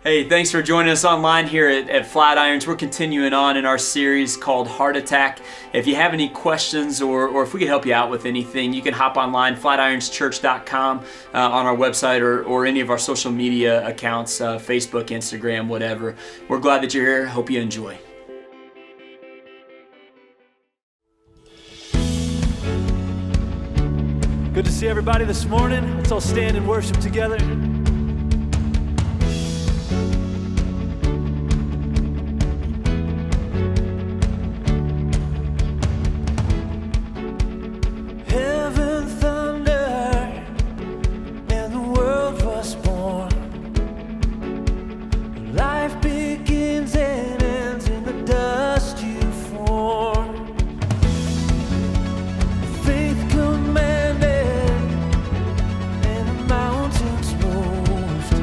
Hey, thanks for joining us online here at Flatirons. We're continuing on in our series called Heart Attack. If you have any questions or if we can help you out with anything, you can hop online, flatironschurch.com on our website or any of our social media accounts, Facebook, Instagram, whatever. We're glad that you're here. Hope you enjoy. Good to see everybody this morning. Let's all stand and worship together. Heaven thundered and the world was born. Life begins and ends in the dust you form. Faith commanded and the mountains moved.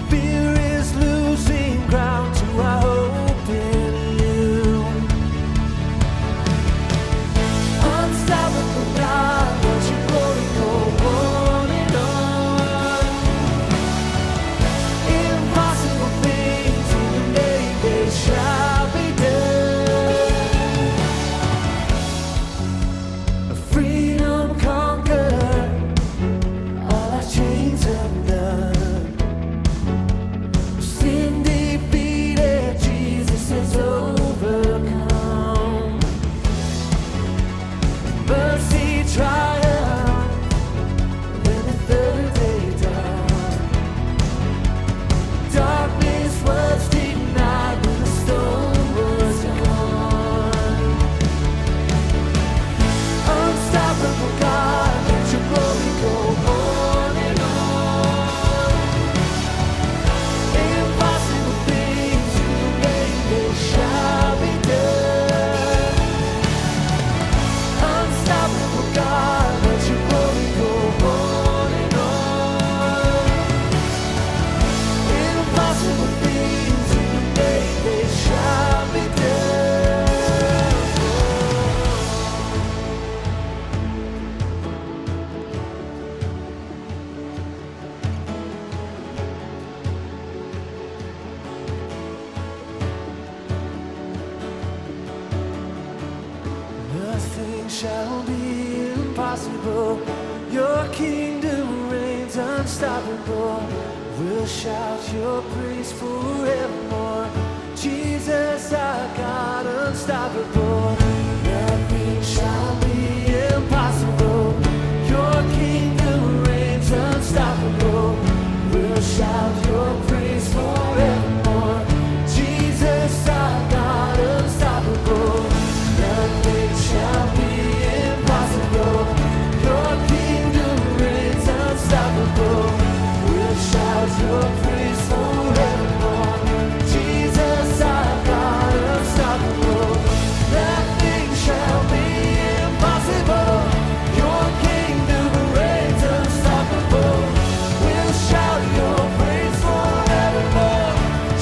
Fear is losing ground to our hope in you. Unstoppable God, let your glory go on and on. Impossible things in your name, they shall be done. Freedom conquered, all our chains undone. Sin defeated, Jesus has overcome. Mercy triumphed when the third day dawned. Darkness was denied when the storm was gone. Unstoppable God, let your glory go on and on. Impossible things in your name, they shall be done. Unstoppable God, let your glory go on and on. Impossible things in your name, they shall be done. Nothing shall be impossible. Your kingdom reigns unstoppable. We'll shout your praise forevermore. Jesus, our God, unstoppable. Nothing shall be impossible. Your kingdom reigns unstoppable. We'll shout your praise forevermore. Jesus, our God, unstoppable. Nothing shall be impossible. Your kingdom reigns unstoppable. We'll shout your praise forevermore. Jesus, our God, unstoppable. Nothing shall be impossible. Your kingdom reigns unstoppable. We'll shout your praise forevermore.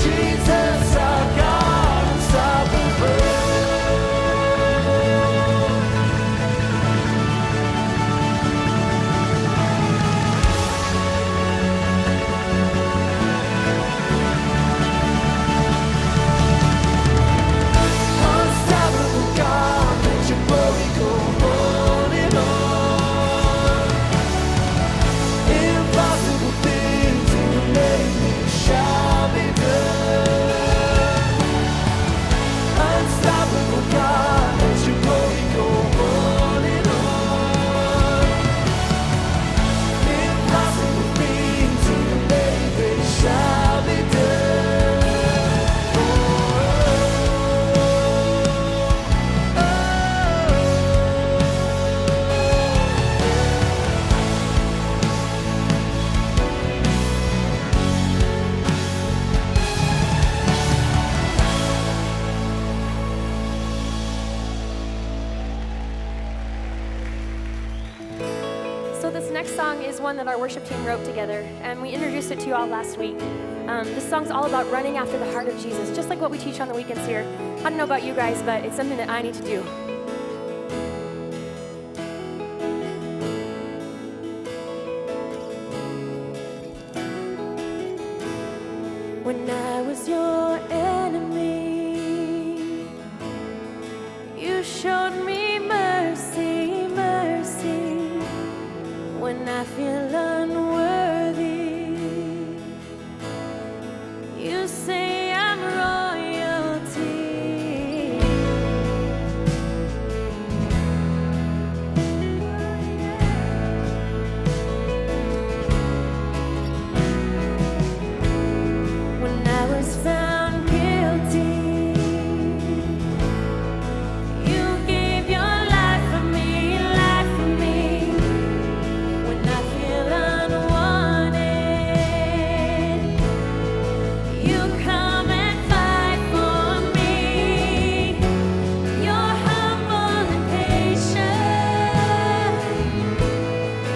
Jesus, our God, unstoppable. Unstoppable God, let your glory go on and on. Impossible things in your name, they shall be done. Unstoppable God, let your glory go on and on. Impossible things in your name, they shall be done. So this next song is one that our worship team wrote together, and we introduced it to you all last week. This song's all about running after the heart of Jesus, just like what we teach on the weekends here. I don't know about you guys, but it's something that I need to do. when I was your enemy. You showed me mercy, mercy, when I feel unworthy. You say I'm royalty. When I was found guilty, you gave your life for me, life for me. When I feel unwanted, you come and fight for me. You're humble and patient.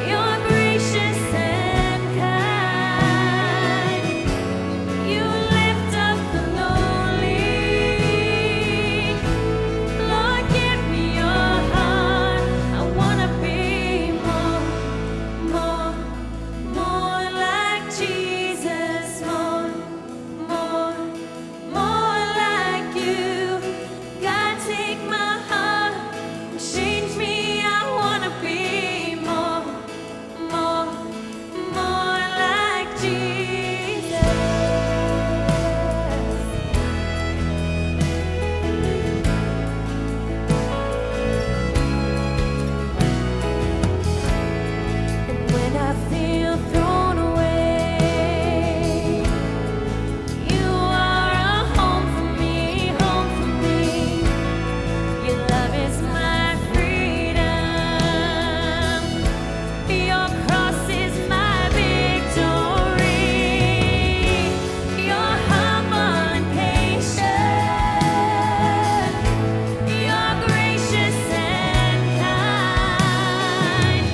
You're gracious and kind. You lift up the lowly. Lord, give me your heart. I wanna be more like Jesus. More like you. God, take my heart and change me. I wanna be more like Jesus. And when I feel thrown away, you are a home for me, home for me. Your love is my freedom. Your cross is my victory. You're humble and patient. You're gracious and kind.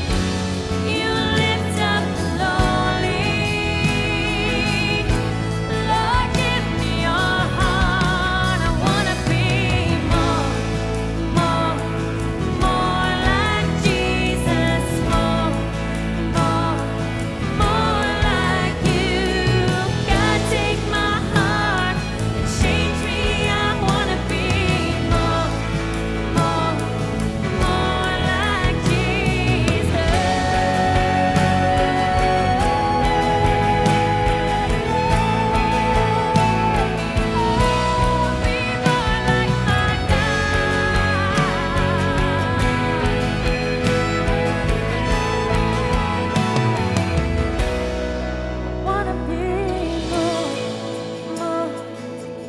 You lift up the lowly. Lord, give me your heart. I wanna be more like Jesus. More like you. God, take my heart and change me. I wanna be more like Jesus. Be more like my God. Wanna be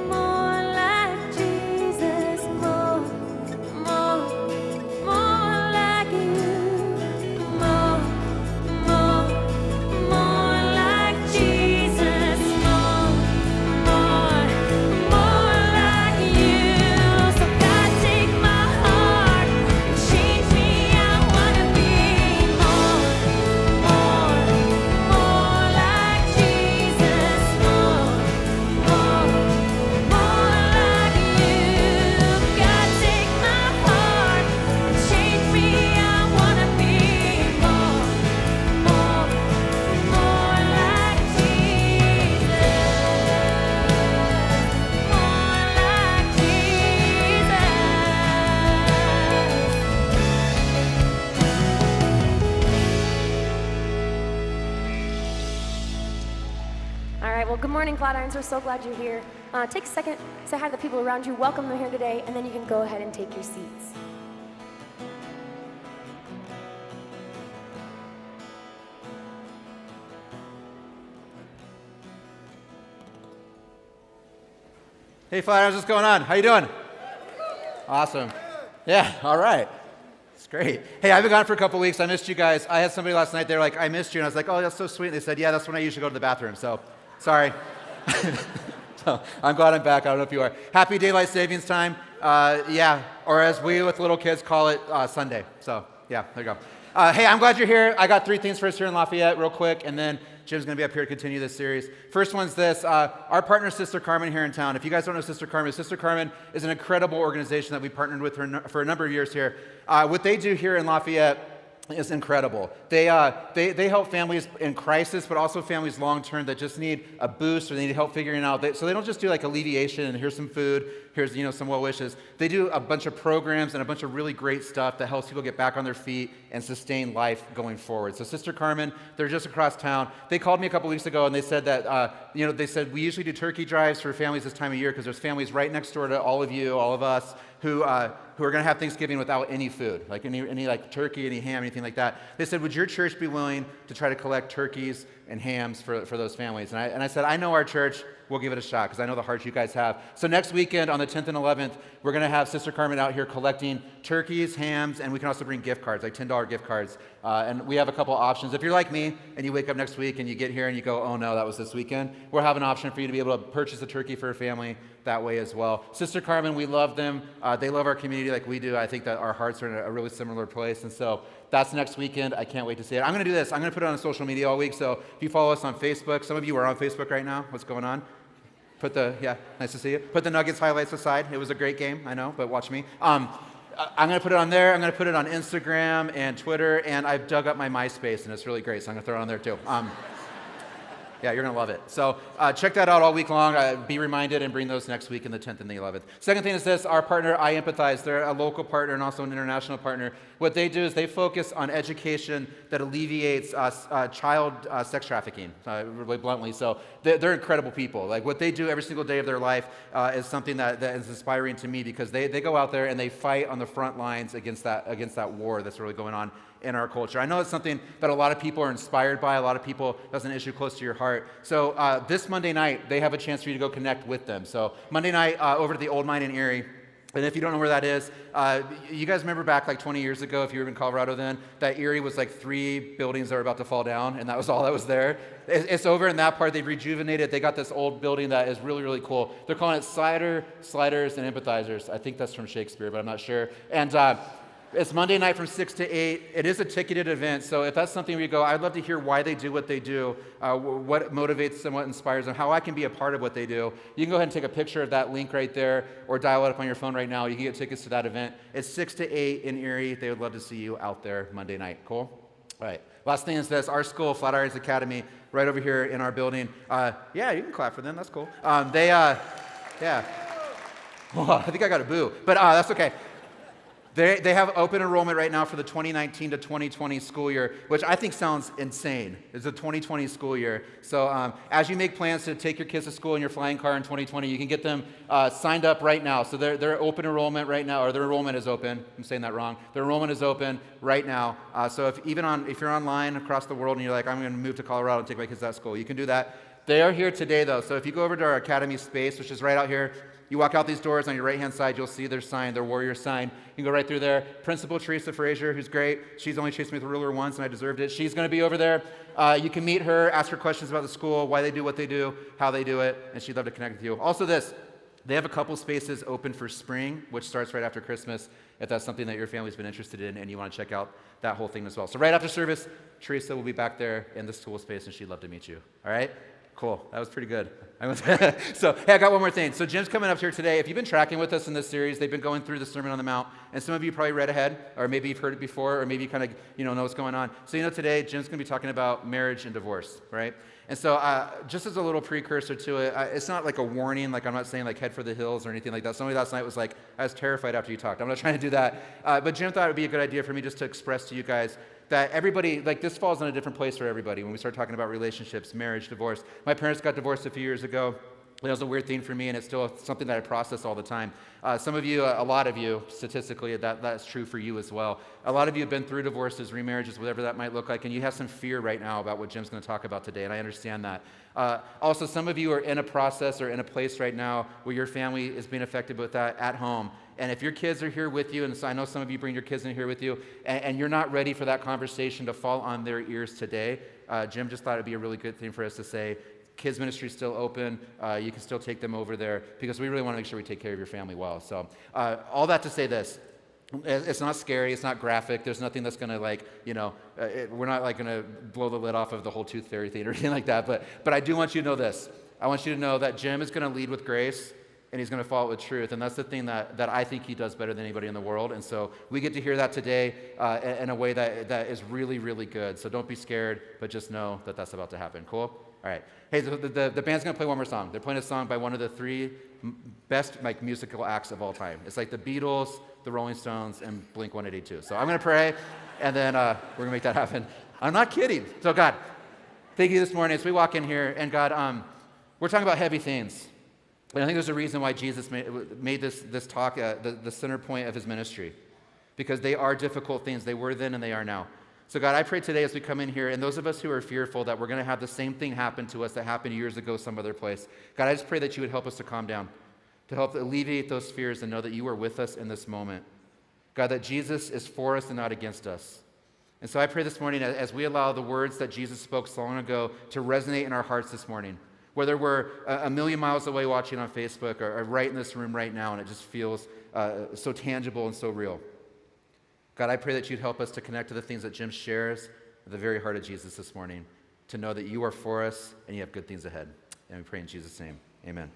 more like Jesus. More like you. More like Jesus. More like you. So God, take my heart and change me. I wanna be more like Jesus. More like you. God, take my heart and change me. I wanna be more like Jesus. More like Jesus. All right, well, good morning, Flatirons. We're so glad you're here. Take a second, say hi to the people around you, welcome them here today, and then you can go ahead and take your seats. Hey, Flatirons, what's going on? How you doing? Awesome. Yeah, all right. It's great. Hey, I've been gone for a couple weeks. I missed you guys. I had somebody last night, they were like, I missed you. And I was like, oh, that's so sweet. And they said, yeah, that's when I usually go to the bathroom. So, sorry. So, I'm glad I'm back. I don't know if you are. Happy Daylight Savings Time. Yeah, or as we with little kids call it, Sunday. So, yeah, there you go. Hey, I'm glad you're here. I got 3 things for us here in Lafayette real quick, and then Jim's going to be up here to continue this series. First one's this. Our partner, Sister Carmen, here in town. If you guys don't know Sister Carmen is an incredible organization that we partnered with her for a number of years here. What they do here in Lafayette is incredible. They help families in crisis, but also families long term that just need a boost or they need help figuring out. So they don't just do like alleviation and here's some food, here's some well wishes. They do a bunch of programs and a bunch of really great stuff that helps people get back on their feet and sustain life going forward. So Sister Carmen, they're just across town. They called me a couple weeks ago and they said that they said we usually do turkey drives for families this time of year because there's families right next door to all of you, all of us, who are going to have Thanksgiving without any food, like any like turkey, any ham, anything like that. They said, would your church be willing to try to collect turkeys and hams for those families? And I said, I know our church will give it a shot because I know the hearts you guys have. So next weekend on the 10th and 11th, we're going to have Sister Carmen out here collecting turkeys, hams, and we can also bring gift cards, like $10 gift cards. And we have a couple options. If you're like me and you wake up next week and you get here and you go, oh no, that was this weekend, we'll have an option for you to be able to purchase a turkey for a family that way as well. Sister Carmen, we love them. They love our community like we do. I think that our hearts are in a really similar place. And so that's next weekend. I can't wait to see it. I'm going to do this. I'm going to put it on social media all week. So if you follow us on Facebook, some of you are on Facebook right now. What's going on? Nice to see you. Put the Nuggets highlights aside. It was a great game, I know, but watch me. I'm going to put it on there. I'm going to put it on Instagram and Twitter, and I've dug up my MySpace, and it's really great, so I'm going to throw it on there too. Yeah, you're going to love it. So check that out all week long. Be reminded and bring those next week in the 10th and the 11th. Second thing is this, our partner, I Empathize. They're a local partner and also an international partner. What they do is they focus on education that alleviates child sex trafficking, really bluntly. So they're incredible people. Like what they do every single day of their life is something that is inspiring to me because they go out there and they fight on the front lines against that war that's really going on in our culture. I know it's something that a lot of people are inspired by. A lot of people, that's an issue close to your heart. So this Monday night, they have a chance for you to go connect with them. So Monday night over to the Old Mine in Erie. And if you don't know where that is, you guys remember back like 20 years ago, if you were in Colorado then, that Erie was like 3 buildings that were about to fall down, and that was all that was there. It's over in that part. They've rejuvenated. They got this old building that is really, really cool. They're calling it Sliders, and Empathizers. I think that's from Shakespeare, but I'm not sure. And it's Monday night from 6 to 8. It is a ticketed event, so if that's something where you go, I'd love to hear why they do what they do, what motivates them, what inspires them, how I can be a part of what they do. You can go ahead and take a picture of that link right there or dial it up on your phone right now. You can get tickets to that event. It's 6 to 8 in Erie. They would love to see you out there Monday night. Cool? All right. Last thing is this. Our school, Flatirons Academy, right over here in our building. Yeah, you can clap for them. That's cool. Yeah. Well, I think I got a boo, but that's okay. They have open enrollment right now for the 2019 to 2020 school year, which I think sounds insane. It's a 2020 school year. So as you make plans to take your kids to school in your flying car in 2020, you can get them signed up right now. So they're open enrollment right now, or their enrollment is open. I'm saying that wrong. Their enrollment is open right now. So if you're online across the world and you're like, I'm going to move to Colorado and take my kids to that school, you can do that. They are here today, though. So if you go over to our academy space, which is right out here, you walk out these doors on your right-hand side, you'll see their sign, their warrior sign. You can go right through there. Principal Teresa Frazier, who's great. She's only chased me with a ruler once, and I deserved it. She's going to be over there. You can meet her, ask her questions about the school, why they do what they do, how they do it, and she'd love to connect with you. Also this, they have a couple spaces open for spring, which starts right after Christmas, if that's something that your family's been interested in and you want to check out that whole thing as well. So right after service, Teresa will be back there in the school space, and she'd love to meet you. All right? Cool. That was pretty good. So, hey, I got one more thing. So Jim's coming up here today. If you've been tracking with us in this series, they've been going through the Sermon on the Mount, and some of you probably read ahead, or maybe you've heard it before, or maybe you kind of know what's going on. So today Jim's going to be talking about marriage and divorce, right? And so just as a little precursor to it, it's not like a warning, like I'm not saying like head for the hills or anything like that. Somebody last night was like, I was terrified after you talked. I'm not trying to do that. But Jim thought it would be a good idea for me just to express to you guys that everybody, like this falls in a different place for everybody when we start talking about relationships, marriage, divorce. My parents got divorced a few years ago. It was a weird thing for me, and it's still something that I process all the time. Some of you, a lot of you, statistically, that's true for you as well. A lot of you have been through divorces, remarriages, whatever that might look like, and you have some fear right now about what Jim's going to talk about today, and I understand that. Also, some of you are in a process or in a place right now where your family is being affected with that at home. And if your kids are here with you, and so I know some of you bring your kids in here with you, and you're not ready for that conversation to fall on their ears today, Jim just thought it'd be a really good thing for us to say, kids ministry is still open. You can still take them over there because we really want to make sure we take care of your family well. So all that to say this, it's not scary, it's not graphic, there's nothing that's going to we're not like going to blow the lid off of the whole tooth fairy thing or anything like that, but I do want you to know this. I want you to know that Jim is going to lead with grace, and he's going to follow it with truth. And that's the thing that I think he does better than anybody in the world. And so we get to hear that today in a way that is really, really good. So don't be scared, but just know that that's about to happen. Cool? All right. Hey, the band's going to play one more song. They're playing a song by one of the three best musical acts of all time. It's like the Beatles, the Rolling Stones, and Blink-182. So I'm going to pray, and then we're going to make that happen. I'm not kidding. So God, thank you this morning as we walk in here. And God, we're talking about heavy things. And I think there's a reason why Jesus made this talk the center point of his ministry. Because they are difficult things. They were then and they are now. So God, I pray today as we come in here, and those of us who are fearful that we're going to have the same thing happen to us that happened years ago some other place. God, I just pray that you would help us to calm down, to help alleviate those fears and know that you are with us in this moment. God, that Jesus is for us and not against us. And so I pray this morning as we allow the words that Jesus spoke so long ago to resonate in our hearts this morning, whether we're a million miles away watching on Facebook or right in this room right now and it just feels so tangible and so real. God, I pray that you'd help us to connect to the things that Jim shares at the very heart of Jesus this morning, to know that you are for us and you have good things ahead. And we pray in Jesus' name. Amen.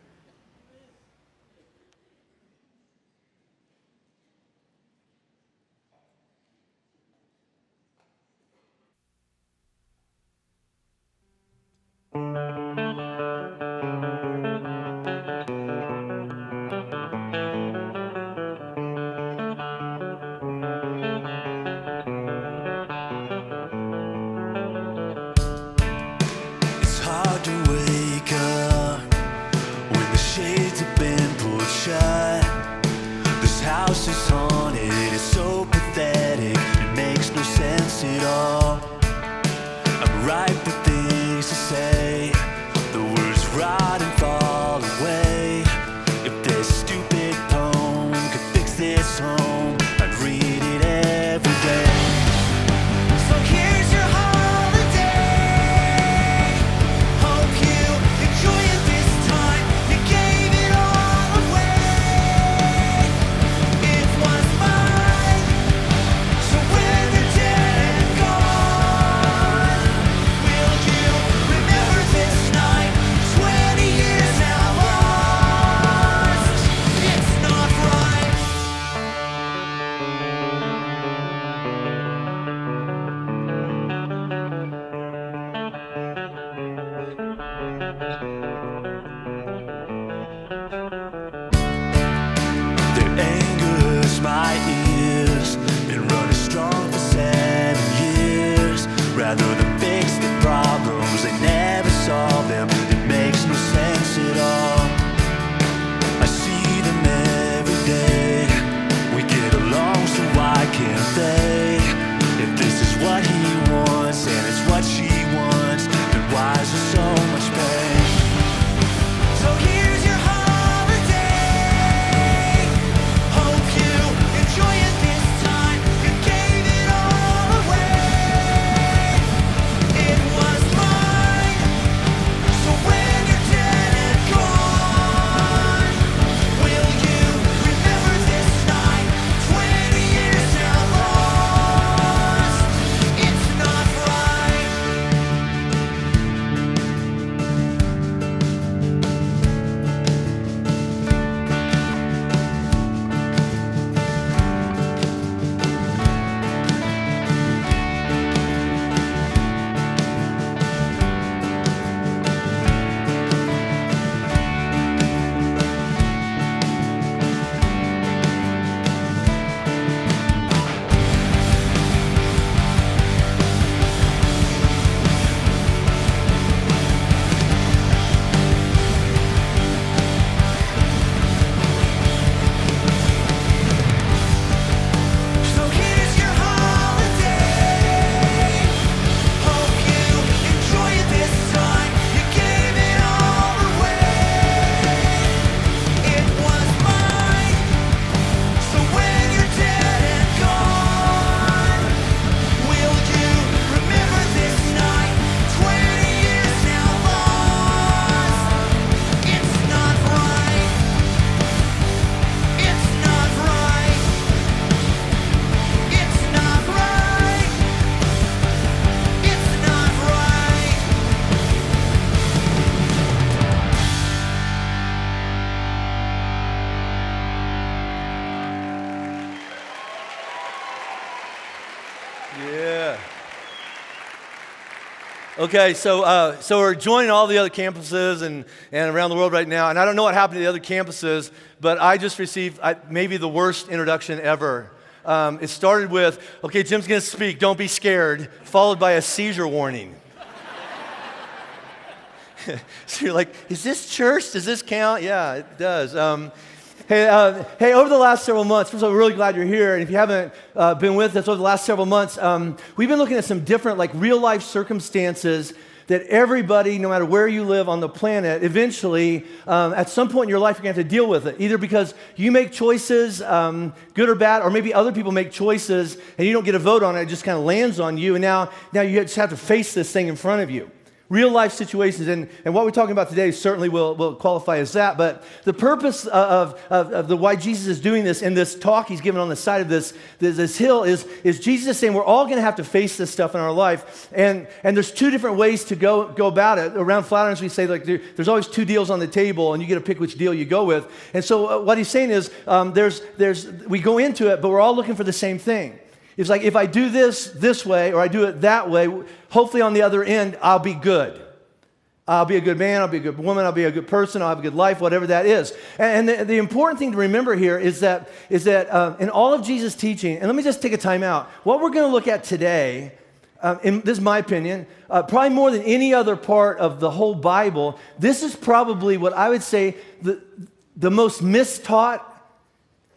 It's hard to wake up when the shades have been pulled shut. This house is haunted, it's so pathetic, it makes no sense at all. I'm ripe with things to say, the words rot and fall away. If this stupid poem could fix this home, I'd read it every day. So here's your holiday. Hope you enjoy it this time. You gave it all away. It was mine. So when you're dead and gone, will you remember this night? 20 years now lost. It's not right. Their anger hurts my ears. Been running strong for 7 years. Rather than fix the problems, they never solve them. It makes no sense at all. I see them every day. We get along, so why can't they? If this is what he wants and it's what she wants, then why is there so much pain? So here's your holiday. Hope you enjoy it this time. You gave it all away. Okay, so we're joining all the other campuses and around the world right now, and I don't know what happened to the other campuses, but I just received maybe the worst introduction ever. It started with, okay, Jim's going to speak, don't be scared, followed by a seizure warning. So you're like, is this church? Does this count? Yeah, it does. Hey, over the last several months, first of all, we're really glad you're here. And if you haven't been with us over the last several months, we've been looking at some different, like, real-life circumstances that everybody, no matter where you live on the planet, eventually, at some point in your life, you're going to have to deal with it. Either because you make choices, good or bad, or maybe other people make choices, and you don't get a vote on it. It just kind of lands on you, and now you just have to face this thing in front of you. Real life situations, and what we're talking about today certainly will qualify as that. But the purpose of why Jesus is doing this in this talk he's given on the side of this hill is Jesus saying we're all going to have to face this stuff in our life, and there's two different ways to go about it. Around Flatirons, we say, like, there's always two deals on the table, and you get to pick which deal you go with. And so what he's saying is we go into it, but we're all looking for the same thing. It's like, if I do this way or I do it that way, hopefully on the other end, I'll be good. I'll be a good man, I'll be a good woman, I'll be a good person, I'll have a good life, whatever that is. And the important thing to remember here is that in all of Jesus' teaching, and let me just take a time out, what we're going to look at today, this is my opinion, probably more than any other part of the whole Bible, this is probably what I would say the most mistaught,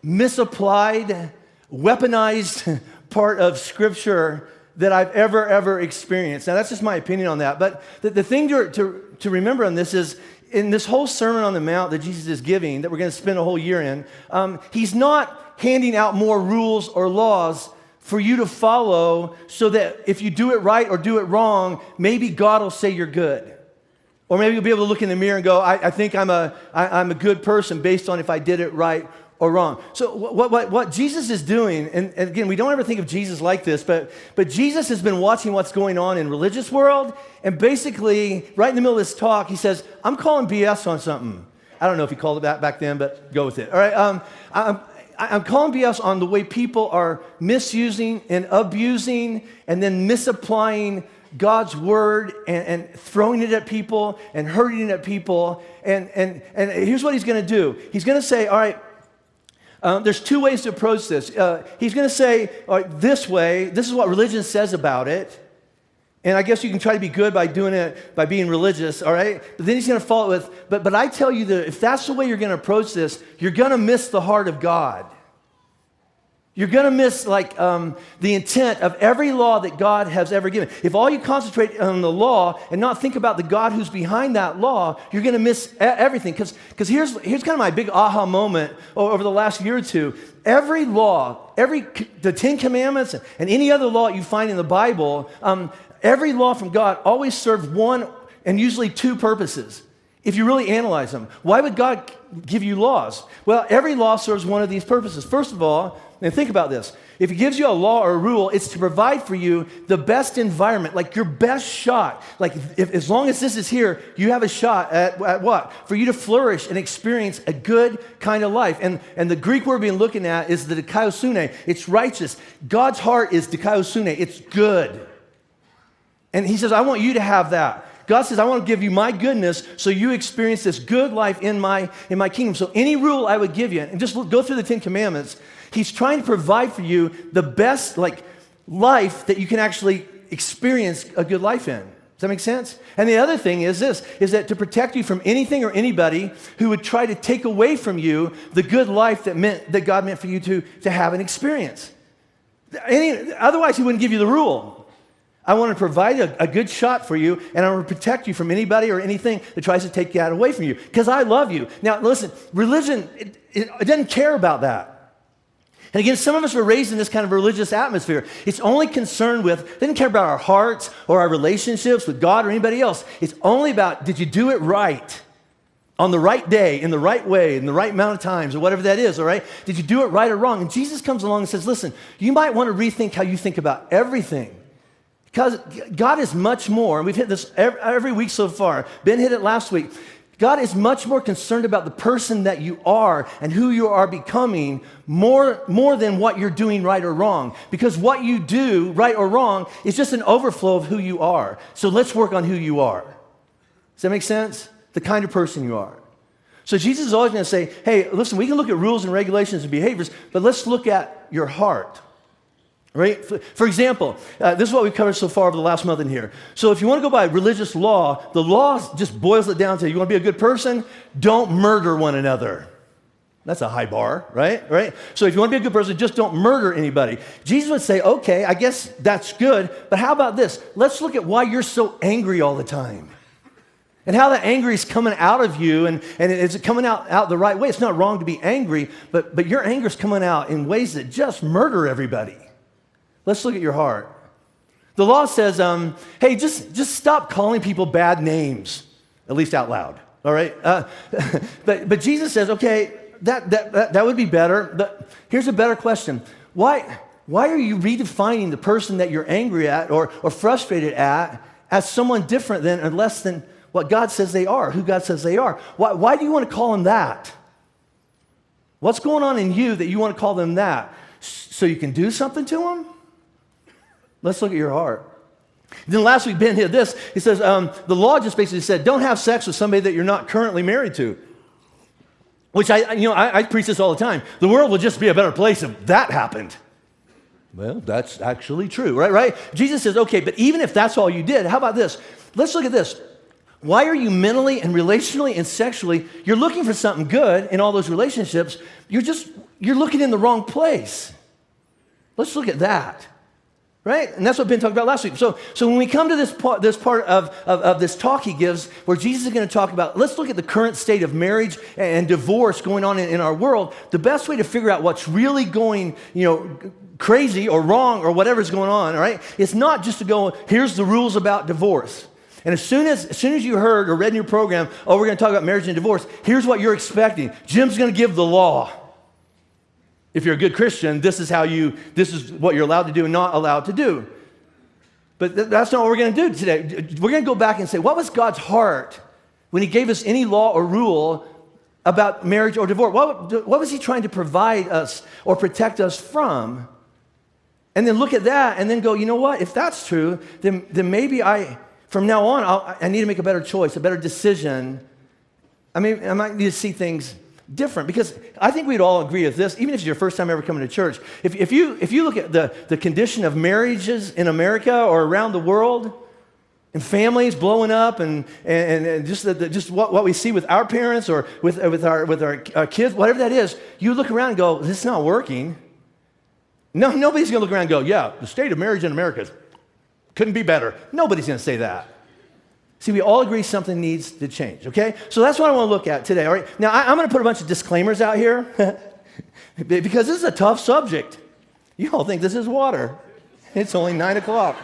misapplied, weaponized part of Scripture that I've ever experienced. Now, that's just my opinion on that. But the thing to remember on this is, in this whole Sermon on the Mount that Jesus is giving, that we're going to spend a whole year in, he's not handing out more rules or laws for you to follow so that if you do it right or do it wrong, maybe God will say you're good. Or maybe you'll be able to look in the mirror and go, I think I'm a good person based on if I did it right or wrong. So what Jesus is doing, and again, we don't ever think of Jesus like this, but Jesus has been watching what's going on in religious world, and basically, right in the middle of this talk, he says, I'm calling BS on something. I don't know if he called it that back then, but go with it. All right, I'm calling BS on the way people are misusing and abusing and then misapplying God's word and throwing it at people and hurting it at people. And here's what he's going to do. He's going to say, all right, there's two ways to approach this. He's going to say, all right, this way, this is what religion says about it. And I guess you can try to be good by doing it, by being religious, all right? But then he's going to follow it with, but I tell you that if that's the way you're going to approach this, you're going to miss the heart of God. You're going to miss, like, the intent of every law that God has ever given. If all you concentrate on the law and not think about the God who's behind that law, you're going to miss everything. Because here's kind of my big aha moment over the last year or two. Every law, the 10 Commandments and any other law you find in the Bible, every law from God always served one and usually two purposes. If you really analyze them, why would God give you laws? Well, every law serves one of these purposes. First of all, and think about this. If he gives you a law or a rule, it's to provide for you the best environment, like your best shot. Like, as long as this is here, you have a shot at what? For you to flourish and experience a good kind of life. And the Greek word we've been looking at is the dikaiosune. It's righteous. God's heart is dikaiosune. It's good. And he says, I want you to have that. God says, I want to give you my goodness so you experience this good life in my kingdom. So any rule I would give you, and just go through the 10 Commandments, he's trying to provide for you the best, like, life that you can actually experience a good life in. Does that make sense? And the other thing is this, is that to protect you from anything or anybody who would try to take away from you the good life that God meant for you to have and experience. Otherwise, he wouldn't give you the rule. I want to provide a good shot for you, and I want to protect you from anybody or anything that tries to take that away from you, because I love you. Now, listen, religion, it doesn't care about that. And again, some of us were raised in this kind of religious atmosphere. It's only concerned with, they didn't care about our hearts or our relationships with God or anybody else. It's only about, did you do it right? On the right day, in the right way, in the right amount of times, or whatever that is, all right? Did you do it right or wrong? And Jesus comes along and says, listen, you might want to rethink how you think about everything. Because God is much more, and we've hit this every week so far. Ben hit it last week. God is much more concerned about the person that you are and who you are becoming more than what you're doing right or wrong. Because what you do, right or wrong, is just an overflow of who you are. So let's work on who you are. Does that make sense? The kind of person you are. So Jesus is always going to say, hey, listen, we can look at rules and regulations and behaviors, but let's look at your heart. Right? For example, this is what we've covered so far over the last month in here. So if you want to go by religious law, the law just boils it down to, you want to be a good person? Don't murder one another. That's a high bar, right? So if you want to be a good person, just don't murder anybody. Jesus would say, okay, I guess that's good, but how about this? Let's look at why you're so angry all the time. And how that anger is coming out of you, and it's coming out the right way. It's not wrong to be angry, but your anger is coming out in ways that just murder everybody. Let's look at your heart. The law says, hey, just stop calling people bad names, at least out loud, all right? But Jesus says, okay, that would be better. But here's a better question. Why are you redefining the person that you're angry at or frustrated at as someone different than or less than what God says they are, who God says they are? Why do you want to call them that? What's going on in you that you want to call them that? So you can do something to them? Let's look at your heart. Then last week, Ben hit this. He says, the law just basically said, don't have sex with somebody that you're not currently married to. Which I preach this all the time. The world would just be a better place if that happened. Well, that's actually true, right? Jesus says, okay, but even if that's all you did, how about this? Let's look at this. Why are you mentally and relationally and sexually, you're looking for something good in all those relationships, you're looking in the wrong place. Let's look at that. Right? And that's what Ben talked about last week. So when we come to this part of this talk he gives, where Jesus is going to talk about, let's look at the current state of marriage and divorce going on in our world. The best way to figure out what's really going, crazy or wrong or whatever's going on, all right? It's not just to go, here's the rules about divorce. And as soon as you heard or read in your program, we're going to talk about marriage and divorce, here's what you're expecting. Jim's going to give the law. If you're a good Christian, this is what you're allowed to do and not allowed to do. But that's not what we're going to do today. We're going to go back and say, what was God's heart when he gave us any law or rule about marriage or divorce? What was he trying to provide us or protect us from? And then look at that and then go, you know what? If that's true, then maybe from now on, I need to make a better choice, a better decision. I might need to see things different, because I think we'd all agree with this, even if it's your first time ever coming to church. If you look at the condition of marriages in America or around the world, and families blowing up, and just what we see with our parents or with our kids, whatever that is, you look around and go, this is not working. No, nobody's going to look around and go, yeah, the state of marriage in America couldn't be better. Nobody's going to say that. See, we all agree something needs to change, okay? So that's what I want to look at today, all right? Now, I'm going to put a bunch of disclaimers out here because this is a tough subject. You all think this is water. It's only 9 o'clock.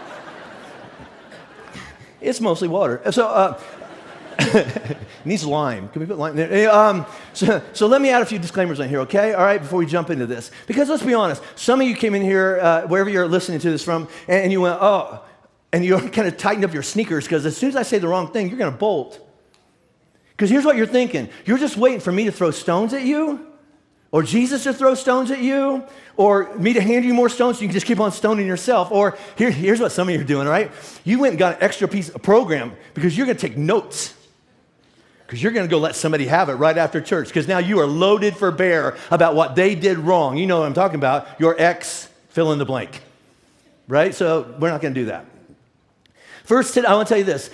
It's mostly water. So, it needs lime. Can we put lime there? So let me add a few disclaimers on here, okay? All right, before we jump into this. Because let's be honest, some of you came in here, wherever you're listening to this from, and you went, oh, and you kind of tightened up your sneakers because as soon as I say the wrong thing, you're going to bolt. Because here's what you're thinking. You're just waiting for me to throw stones at you, or Jesus to throw stones at you, or me to hand you more stones so you can just keep on stoning yourself. Or here's what some of you are doing, right? You went and got an extra piece of program because you're going to take notes. Because you're going to go let somebody have it right after church. Because now you are loaded for bear about what they did wrong. You know what I'm talking about. Your ex, fill in the blank. Right? So we're not going to do that. First, I want to tell you this.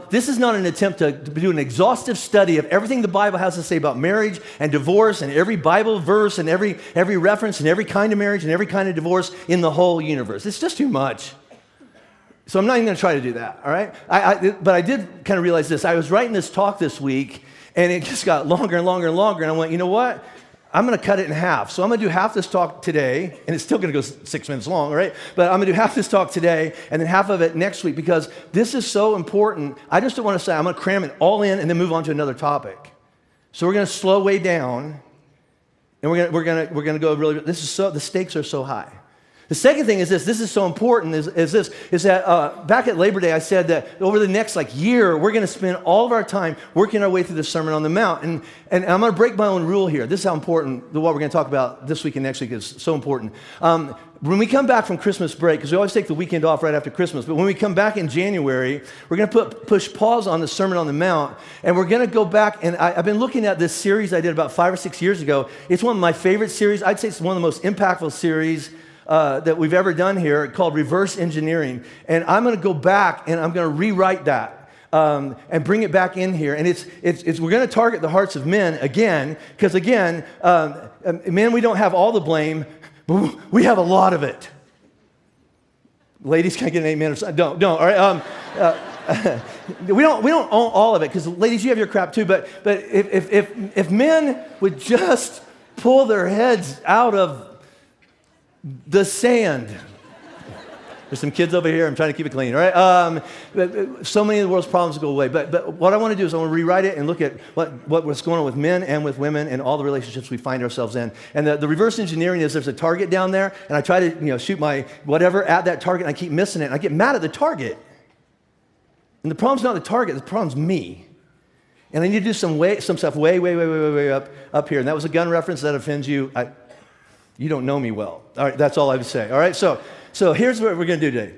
This is not an attempt to do an exhaustive study of everything the Bible has to say about marriage and divorce and every Bible verse and every reference and every kind of marriage and every kind of divorce in the whole universe. It's just too much. So I'm not even going to try to do that, all right? But I did kind of realize this. I was writing this talk this week, and it just got longer and longer and longer, and I went, you know what? I'm going to cut it in half. So I'm going to do half this talk today, and it's still going to go 6 minutes long, right? But I'm going to do half this talk today, and then half of it next week, because this is so important. I just don't want to say I'm going to cram it all in and then move on to another topic. So we're going to slow way down, and we're going to go really. The stakes are so high. The second thing is this is so important, is that back at Labor Day, I said that over the next year, we're going to spend all of our time working our way through the Sermon on the Mount. And I'm going to break my own rule here. This is how important what we're going to talk about this week and next week is so important. When we come back from Christmas break, because we always take the weekend off right after Christmas, but when we come back in January, we're going to push pause on the Sermon on the Mount, and we're going to go back, and I've been looking at this series I did about 5 or 6 years ago. It's one of my favorite series. I'd say it's one of the most impactful series that we've ever done here, called Reverse Engineering. And I'm going to go back and I'm going to rewrite that and bring it back in here. And we're going to target the hearts of men again, because again, men, we don't have all the blame, but we have a lot of it. Ladies, can I get an amen? Don't. All right. We don't own all of it, because ladies, you have your crap too. But if men would just pull their heads out of the sand. There's some kids over here. I'm trying to keep it clean, all right? So many of the world's problems go away. But what I want to do is I want to rewrite it and look at what's going on with men and with women and all the relationships we find ourselves in. And the reverse engineering is there's a target down there, and I try to shoot my whatever at that target, and I keep missing it, and I get mad at the target. And the problem's not the target. The problem's me. And I need to do some stuff way up here. And that was a gun reference. That offends you. You don't know me well. All right, that's all I would say. All right, so here's what we're going to do today.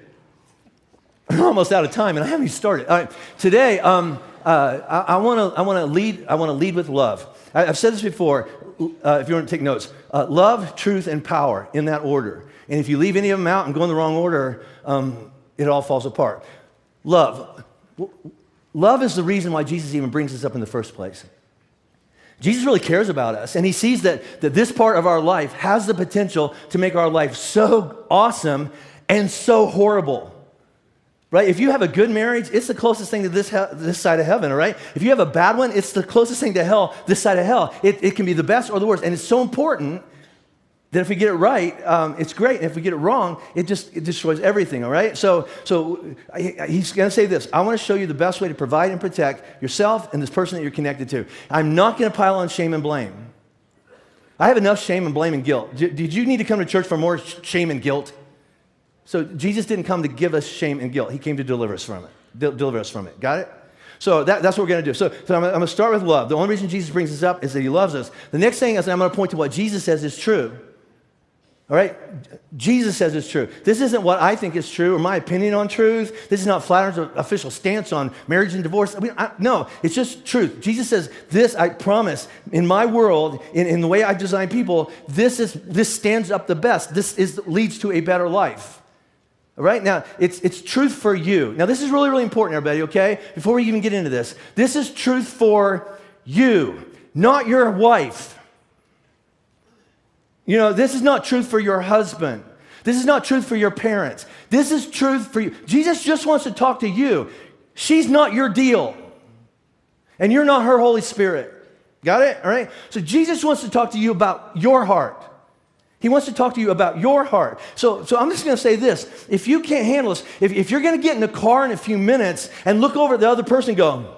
I'm almost out of time, and I haven't even started. All right, today I want to lead with love. I've said this before. If you want to take notes, love, truth, and power in that order. And if you leave any of them out and go in the wrong order, it all falls apart. Love is the reason why Jesus even brings us up in the first place. Jesus really cares about us, and he sees that this part of our life has the potential to make our life so awesome and so horrible, right? If you have a good marriage, it's the closest thing to this side of heaven, all right? If you have a bad one, it's the closest thing to hell, this side of hell. It can be the best or the worst, and it's so important that if we get it right, it's great. And if we get it wrong, it destroys everything, all right? So he's going to say this. I want to show you the best way to provide and protect yourself and this person that you're connected to. I'm not going to pile on shame and blame. I have enough shame and blame and guilt. Did you need to come to church for more shame and guilt? So Jesus didn't come to give us shame and guilt. He came to deliver us from it. Got it? So that's what we're going to do. So I'm going to start with love. The only reason Jesus brings this up is that he loves us. The next thing is I'm going to point to what Jesus says is true. All right? Jesus says it's true. This isn't what I think is true or my opinion on truth. This is not Flatirons' official stance on marriage and divorce. No, it's just truth. Jesus says, this, I promise, in my world, in the way I design people, this stands up the best. This leads to a better life. All right? Now, it's truth for you. Now, this is really, really important, everybody, okay? Before we even get into this, this is truth for you, not your wife. This is not truth for your husband. This is not truth for your parents. This is truth for you. Jesus just wants to talk to you. She's not your deal. And you're not her Holy Spirit. Got it? All right? So Jesus wants to talk to you about your heart. He wants to talk to you about your heart. So I'm just going to say this. If you can't handle this, if you're going to get in the car in a few minutes and look over at the other person and go,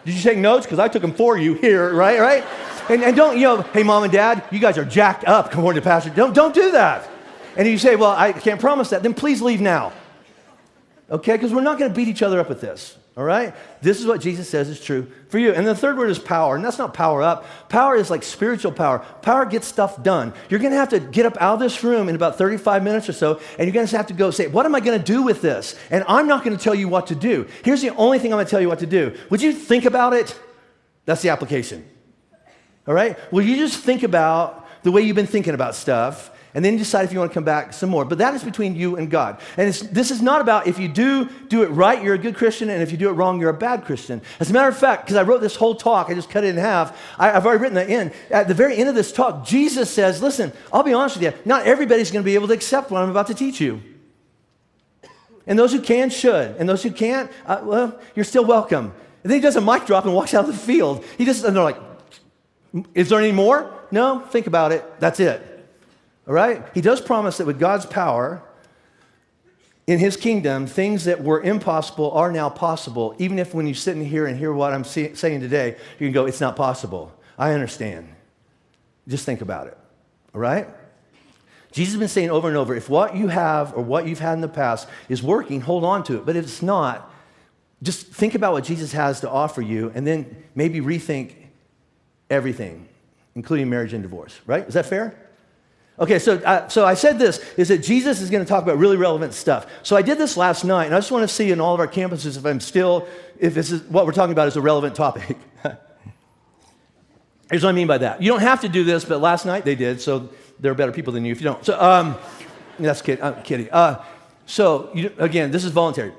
did you take notes? Because I took them for you here, right? And don't, hey, mom and dad, you guys are jacked up, according to pastor. Don't do that. And you say, well, I can't promise that. Then please leave now. Okay? Because we're not going to beat each other up with this. All right? This is what Jesus says is true for you. And the third word is power. And that's not power up. Power is like spiritual power. Power gets stuff done. You're going to have to get up out of this room in about 35 minutes or so, and you're going to have to go say, what am I going to do with this? And I'm not going to tell you what to do. Here's the only thing I'm going to tell you what to do. Would you think about it? That's the application. All right? Will you just think about the way you've been thinking about stuff, and then decide if you want to come back some more. But that is between you and God. And this is not about if you do it right, you're a good Christian, and if you do it wrong, you're a bad Christian. As a matter of fact, because I wrote this whole talk, I just cut it in half, I've already written the end. At the very end of this talk, Jesus says, listen, I'll be honest with you, not everybody's going to be able to accept what I'm about to teach you. And those who can should. And those who can't, well, you're still welcome. And then he does a mic drop and walks out of the field. And they're like, is there any more? No, think about it. That's it. All right? He does promise that with God's power in his kingdom, things that were impossible are now possible. Even if when you sit in here and hear what I'm saying today, you can go, it's not possible. I understand. Just think about it, all right? Jesus has been saying over and over, if what you have or what you've had in the past is working, hold on to it. But if it's not, just think about what Jesus has to offer you and then maybe rethink everything, including marriage and divorce, right? Is that fair? Okay, so I said this, is that Jesus is going to talk about really relevant stuff. So I did this last night, and I just want to see in all of our campuses if this is what we're talking about is a relevant topic. Here's what I mean by that. You don't have to do this, but last night they did, so they're better people than you if you don't. So, I'm kidding. Again, this is voluntary.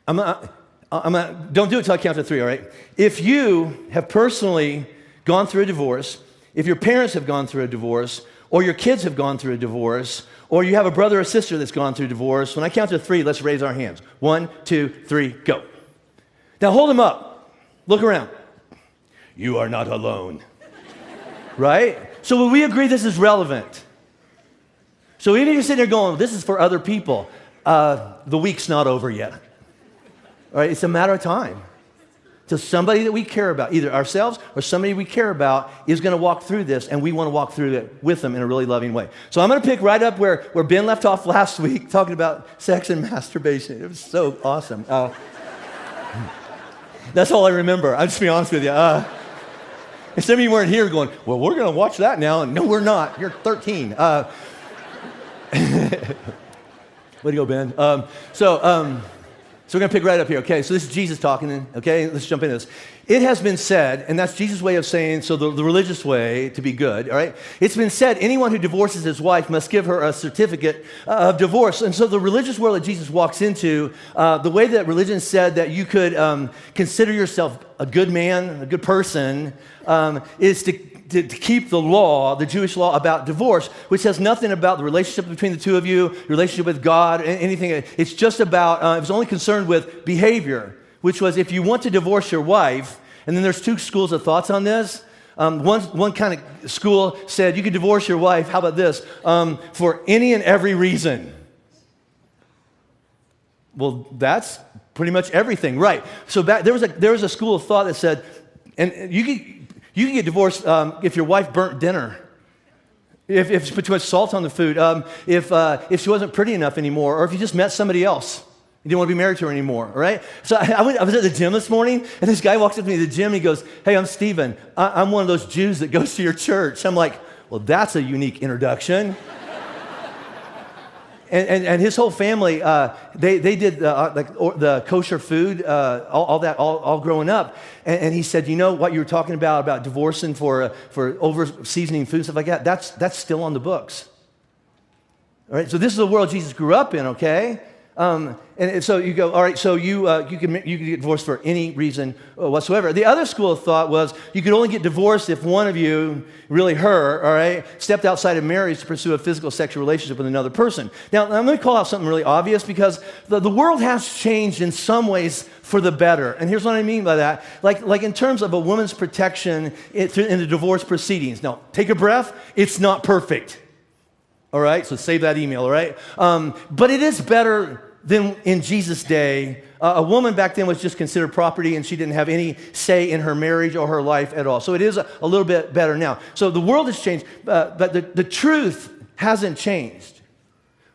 Don't do it till I count to 3, all right? If you have personally gone through a divorce, if your parents have gone through a divorce, or your kids have gone through a divorce, or you have a brother or sister that's gone through divorce, when I count to 3, let's raise our hands. 1, 2, 3, go. Now hold them up. Look around. You are not alone. Right? So will we agree this is relevant? So even if you're sitting there going, this is for other people, the week's not over yet. All right? It's a matter of time. So somebody that we care about, either ourselves or somebody we care about, is going to walk through this, and we want to walk through it with them in a really loving way. So I'm going to pick right up where Ben left off last week, talking about sex and masturbation. It was so awesome. That's all I remember. I'll just be honest with you. And some of you weren't here going, well, we're going to watch that now. And no, we're not. You're 13. Way to go, Ben. So we're going to pick right up here, okay? So this is Jesus talking, okay? Let's jump into this. It has been said, and that's Jesus' way of saying, so the religious way to be good, all right? It's been said, anyone who divorces his wife must give her a certificate of divorce. And so the religious world that Jesus walks into, the way that religion said that you could consider yourself a good man, a good person, is to keep the law, the Jewish law about divorce, which has nothing about the relationship between the two of you, your relationship with God, anything. It's just about, it was only concerned with behavior, which was if you want to divorce your wife, and then there's 2 schools of thoughts on this. One kind of school said you could divorce your wife, how about this, for any and every reason. Well, that's pretty much everything, right? So there was a school of thought that said, and you can get divorced if your wife burnt dinner, if she put too much salt on the food, if she wasn't pretty enough anymore, or if you just met somebody else. You didn't want to be married to her anymore, right? So I was at the gym this morning, and this guy walks up to me at the gym, and he goes, hey, I'm Steven. I'm one of those Jews that goes to your church. I'm like, well, that's a unique introduction. And his whole family, they did the kosher food, all growing up. And he said, you know what you were talking about divorcing for over seasoning food, stuff like that, that's still on the books. All right, so this is the world Jesus grew up in, okay? And so you go, all right, so you can get divorced for any reason whatsoever. The other school of thought was you could only get divorced if one of you, really her, all right, stepped outside of marriage to pursue a physical sexual relationship with another person. Now, I'm going to call out something really obvious because the world has changed in some ways for the better. And here's what I mean by that. Like in terms of a woman's protection in the divorce proceedings. Now, take a breath. It's not perfect. All right, so save that email, all right? But it is better than in Jesus' day. A woman back then was just considered property, and she didn't have any say in her marriage or her life at all. So it is a little bit better now. So the world has changed, but the truth hasn't changed,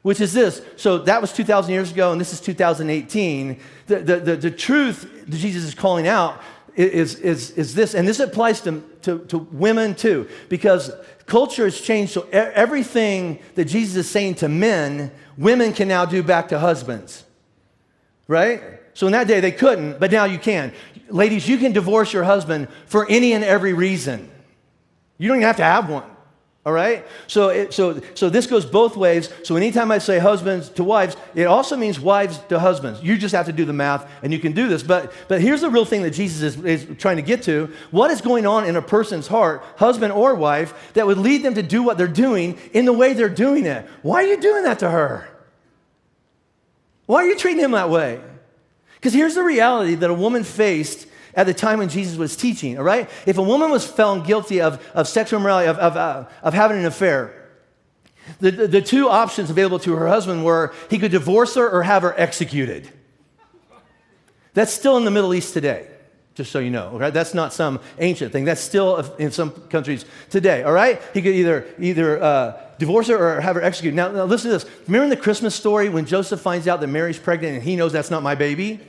which is this. So that was 2,000 years ago, and this is 2018. The truth that Jesus is calling out is this, and this applies to women too, because culture has changed, so everything that Jesus is saying to men, women can now do back to husbands, right? So in that day they couldn't, but now you can. Ladies, you can divorce your husband for any and every reason. You don't even have to have one. All right? So this goes both ways. So anytime I say husbands to wives, it also means wives to husbands. You just have to do the math, and you can do this. But here's the real thing that Jesus is trying to get to. What is going on in a person's heart, husband or wife, that would lead them to do what they're doing in the way they're doing it? Why are you doing that to her? Why are you treating him that way? Because here's the reality that a woman faced at the time when Jesus was teaching, all right? If a woman was found guilty of sexual immorality, of having an affair, the 2 options available to her husband were he could divorce her or have her executed. That's still in the Middle East today, just so you know, okay? That's not some ancient thing. That's still in some countries today, all right? He could either divorce her or have her executed. Now, listen to this. Remember in the Christmas story when Joseph finds out that Mary's pregnant and he knows that's not my baby?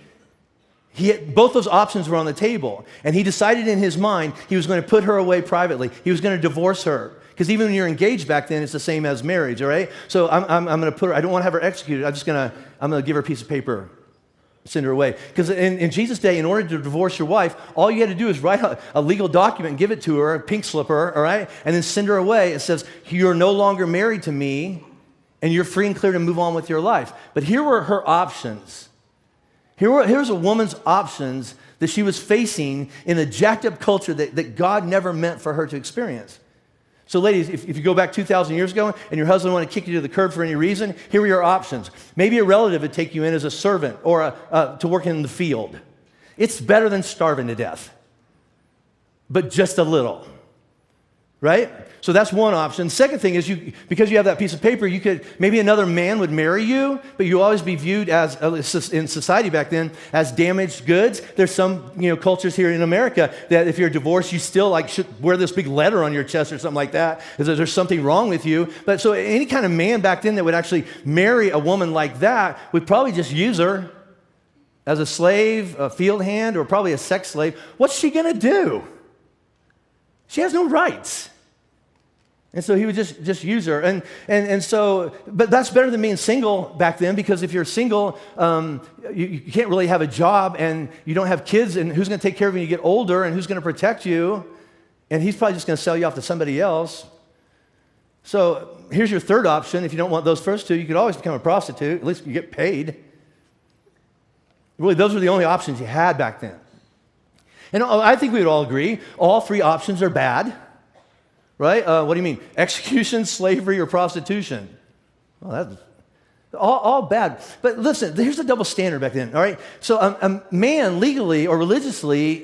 Both those options were on the table, and he decided in his mind he was going to put her away privately. He was going to divorce her. Because even when you're engaged back then, it's the same as marriage, all right? So I'm going to put her, I don't want to have her executed. I'm going to give her a piece of paper, send her away. Because in Jesus' day, in order to divorce your wife, all you had to do is write a legal document and give it to her, a pink slipper, all right? And then send her away. It says, you're no longer married to me, and you're free and clear to move on with your life. But here were her options. Here's a woman's options that she was facing in a jacked up culture that God never meant for her to experience. So ladies, if you go back 2,000 years ago and your husband wanted to kick you to the curb for any reason, here are your options. Maybe a relative would take you in as a servant or to work in the field. It's better than starving to death, but just a little, right? So that's one option. Second thing is because you have that piece of paper, maybe another man would marry you, but you always be viewed as, in society back then, as damaged goods. There's some cultures here in America that if you're divorced, you still should wear this big letter on your chest or something like that, because there's something wrong with you. But so any kind of man back then that would actually marry a woman like that would probably just use her as a slave, a field hand, or probably a sex slave. What's she gonna do? She has no rights. And so he would just use her. And so, but that's better than being single back then, because if you're single, you can't really have a job and you don't have kids, and who's going to take care of you when you get older, and who's going to protect you? And he's probably just going to sell you off to somebody else. So here's your third option. If you don't want those first two, you could always become a prostitute. At least you get paid. Really, those were the only options you had back then. And I think we would all agree, all three options are bad. Right? What do you mean? Execution, slavery, or prostitution? Well, that's all bad. But listen, here's the double standard back then, all right? So a man, legally or religiously,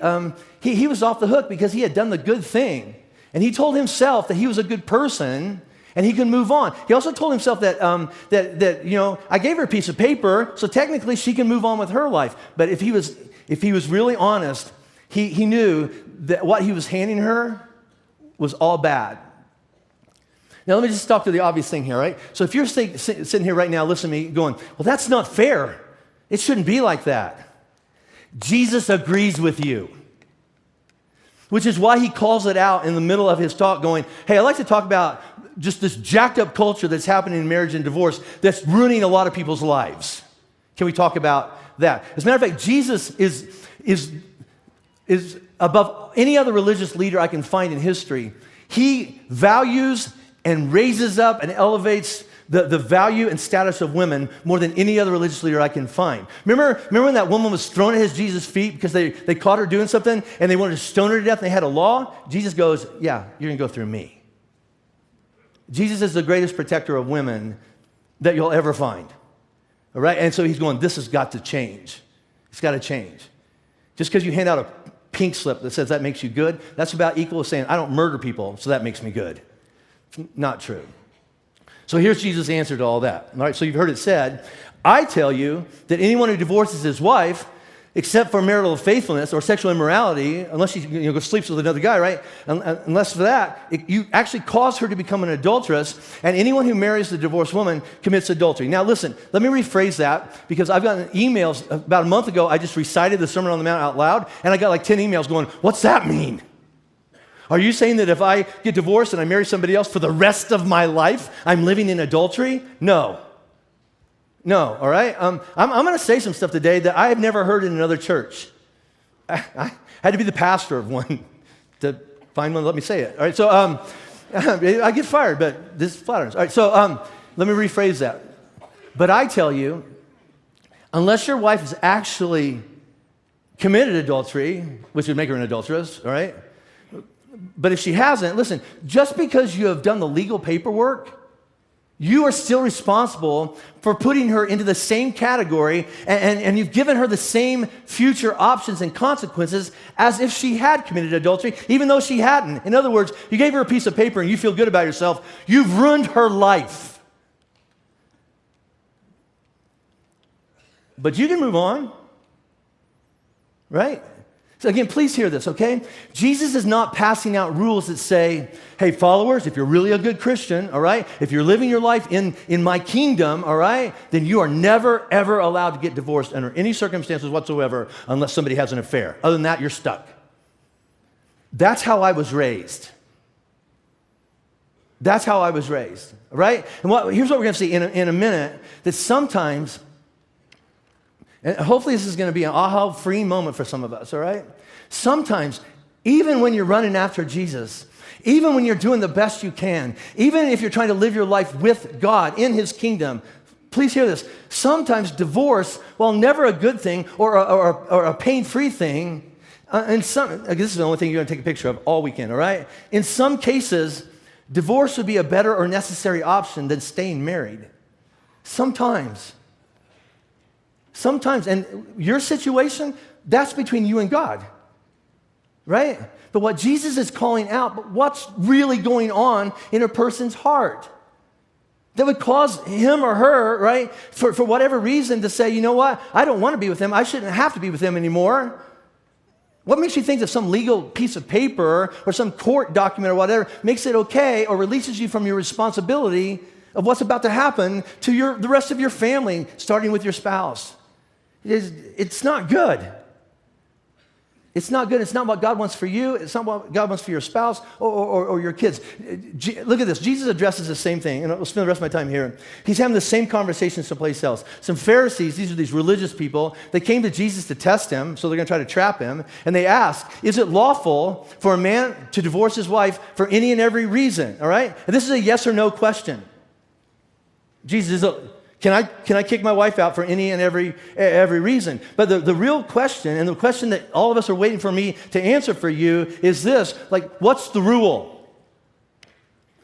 he was off the hook because he had done the good thing. And he told himself that he was a good person and he could move on. He also told himself that I gave her a piece of paper, so technically she can move on with her life. But if he was really honest, he knew that what he was handing her was all bad. Now, let me just talk to the obvious thing here, right? So if you're sitting here right now listening to me going, well, that's not fair. It shouldn't be like that. Jesus agrees with you, which is why he calls it out in the middle of his talk going, hey, I'd like to talk about just this jacked up culture that's happening in marriage and divorce that's ruining a lot of people's lives. Can we talk about that? As a matter of fact, Jesus is above any other religious leader I can find in history. He values and raises up and elevates the value and status of women more than any other religious leader I can find. Remember when that woman was thrown at Jesus' feet because they caught her doing something and they wanted to stone her to death and they had a law? Jesus goes, yeah, you're going to go through me. Jesus is the greatest protector of women that you'll ever find. All right? And so he's going, this has got to change. It's got to change. Just because you hand out a pink slip that says that makes you good, that's about equal to saying, I don't murder people, so that makes me good. Not true. So here's Jesus' answer to all that. All right, so you've heard it said, I tell you that anyone who divorces his wife, except for marital faithfulness or sexual immorality, unless she sleeps with another guy, right? Unless for that, you actually cause her to become an adulteress, and anyone who marries the divorced woman commits adultery. Now listen, let me rephrase that, because I've gotten emails about a month ago. I just recited the Sermon on the Mount out loud, and I got like 10 emails going, what's that mean? Are you saying that if I get divorced and I marry somebody else for the rest of my life, I'm living in adultery? No, all right? I'm going to say some stuff today that I have never heard in another church. I had to be the pastor of one to find one to let me say it. All right, so I get fired, but this is Flatirons. All right, so let me rephrase that. But I tell you, unless your wife has actually committed adultery, which would make her an adulteress, all right? But if she hasn't, listen, just because you have done the legal paperwork, you are still responsible for putting her into the same category, and you've given her the same future options and consequences as if she had committed adultery, even though she hadn't. In other words, you gave her a piece of paper and you feel good about yourself. You've ruined her life. But you can move on, right? So again, please hear this, okay? Jesus is not passing out rules that say, hey, followers, if you're really a good Christian, all right, if you're living your life in my kingdom, all right, then you are never, ever allowed to get divorced under any circumstances whatsoever unless somebody has an affair. Other than that, you're stuck. That's how I was raised. That's how I was raised, right? And here's what we're going to see in a minute, that sometimes, and hopefully this is going to be an aha-free moment for some of us, all right? Sometimes, even when you're running after Jesus, even when you're doing the best you can, even if you're trying to live your life with God in his kingdom, please hear this. Sometimes divorce, while never a good thing or a pain-free thing, this is the only thing you're going to take a picture of all weekend, all right? In some cases, divorce would be a better or necessary option than staying married. Sometimes. And your situation, that's between you and God, right? But what Jesus is calling out, but what's really going on in a person's heart that would cause him or her, right, for whatever reason to say, you know what, I don't want to be with them. I shouldn't have to be with them anymore. What makes you think that some legal piece of paper or some court document or whatever makes it okay or releases you from your responsibility of what's about to happen to the rest of your family, starting with your spouse? It's not good. It's not good. It's not what God wants for you. It's not what God wants for your spouse or your kids. Look at this. Jesus addresses the same thing, and I'll spend the rest of my time here. He's having the same conversation someplace else. Some Pharisees, these are these religious people, they came to Jesus to test him, so they're going to try to trap him, and they ask, is it lawful for a man to divorce his wife for any and every reason? All right? And this is a yes or no question. Jesus, can I kick my wife out for any and every reason? But the real question, and the question that all of us are waiting for me to answer for you, is this: like, what's the rule?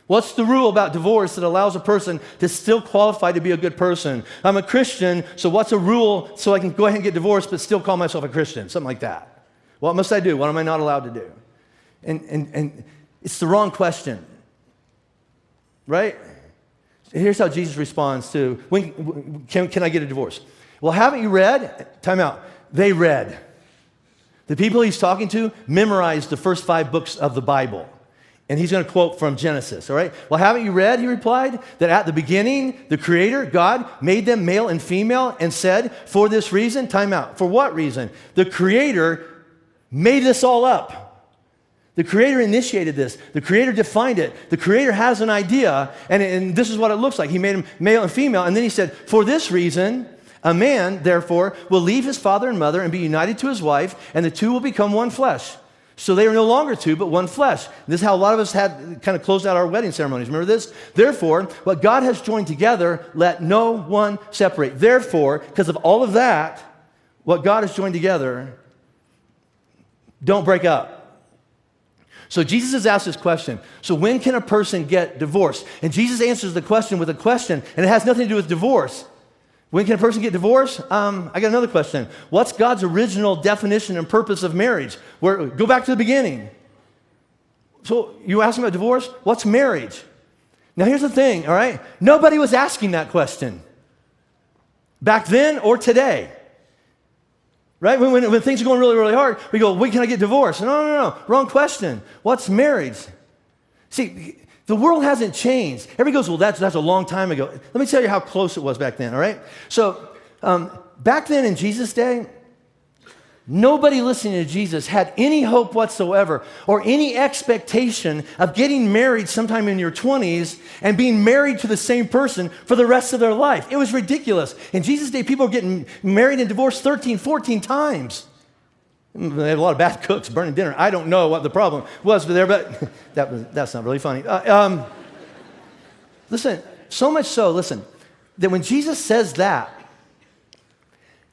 What's the rule about divorce that allows a person to still qualify to be a good person? I'm a Christian, so what's a rule so I can go ahead and get divorced but still call myself a Christian? Something like that. What must I do? What am I not allowed to do? And it's the wrong question, right? Here's how Jesus responds to, can I get a divorce? Well, haven't you read? Time out. They read. The people he's talking to memorized the first 5 books of the Bible. And he's going to quote from Genesis, all right? Well, haven't you read, he replied, that at the beginning, the Creator, God, made them male and female and said, for this reason, time out. For what reason? The Creator made this all up. The Creator initiated this. The Creator defined it. The Creator has an idea, and this is what it looks like. He made them male and female, and then he said, for this reason, a man, therefore, will leave his father and mother and be united to his wife, and the two will become one flesh. So they are no longer two, but one flesh. This is how a lot of us had kind of closed out our wedding ceremonies. Remember this? Therefore, what God has joined together, let no one separate. Therefore, because of all of that, what God has joined together, don't break up. So Jesus has asked this question. So when can a person get divorced? And Jesus answers the question with a question, and it has nothing to do with divorce. When can a person get divorced? I got another question. What's God's original definition and purpose of marriage? Go back to the beginning. So you asking about divorce? What's marriage? Now here's the thing, all right? Nobody was asking that question back then or today. Right? When things are going really, really hard, we go, when can I get divorced? No. Wrong question. What's marriage? See, the world hasn't changed. Everybody goes, well, that's a long time ago. Let me tell you how close it was back then, all right? So back then in Jesus' day, nobody listening to Jesus had any hope whatsoever or any expectation of getting married sometime in your 20s and being married to the same person for the rest of their life. It was ridiculous. In Jesus' day, people were getting married and divorced 13, 14 times. They had a lot of bad cooks burning dinner. I don't know what the problem was there, but that's not really funny. Listen, so much so, that when Jesus says that,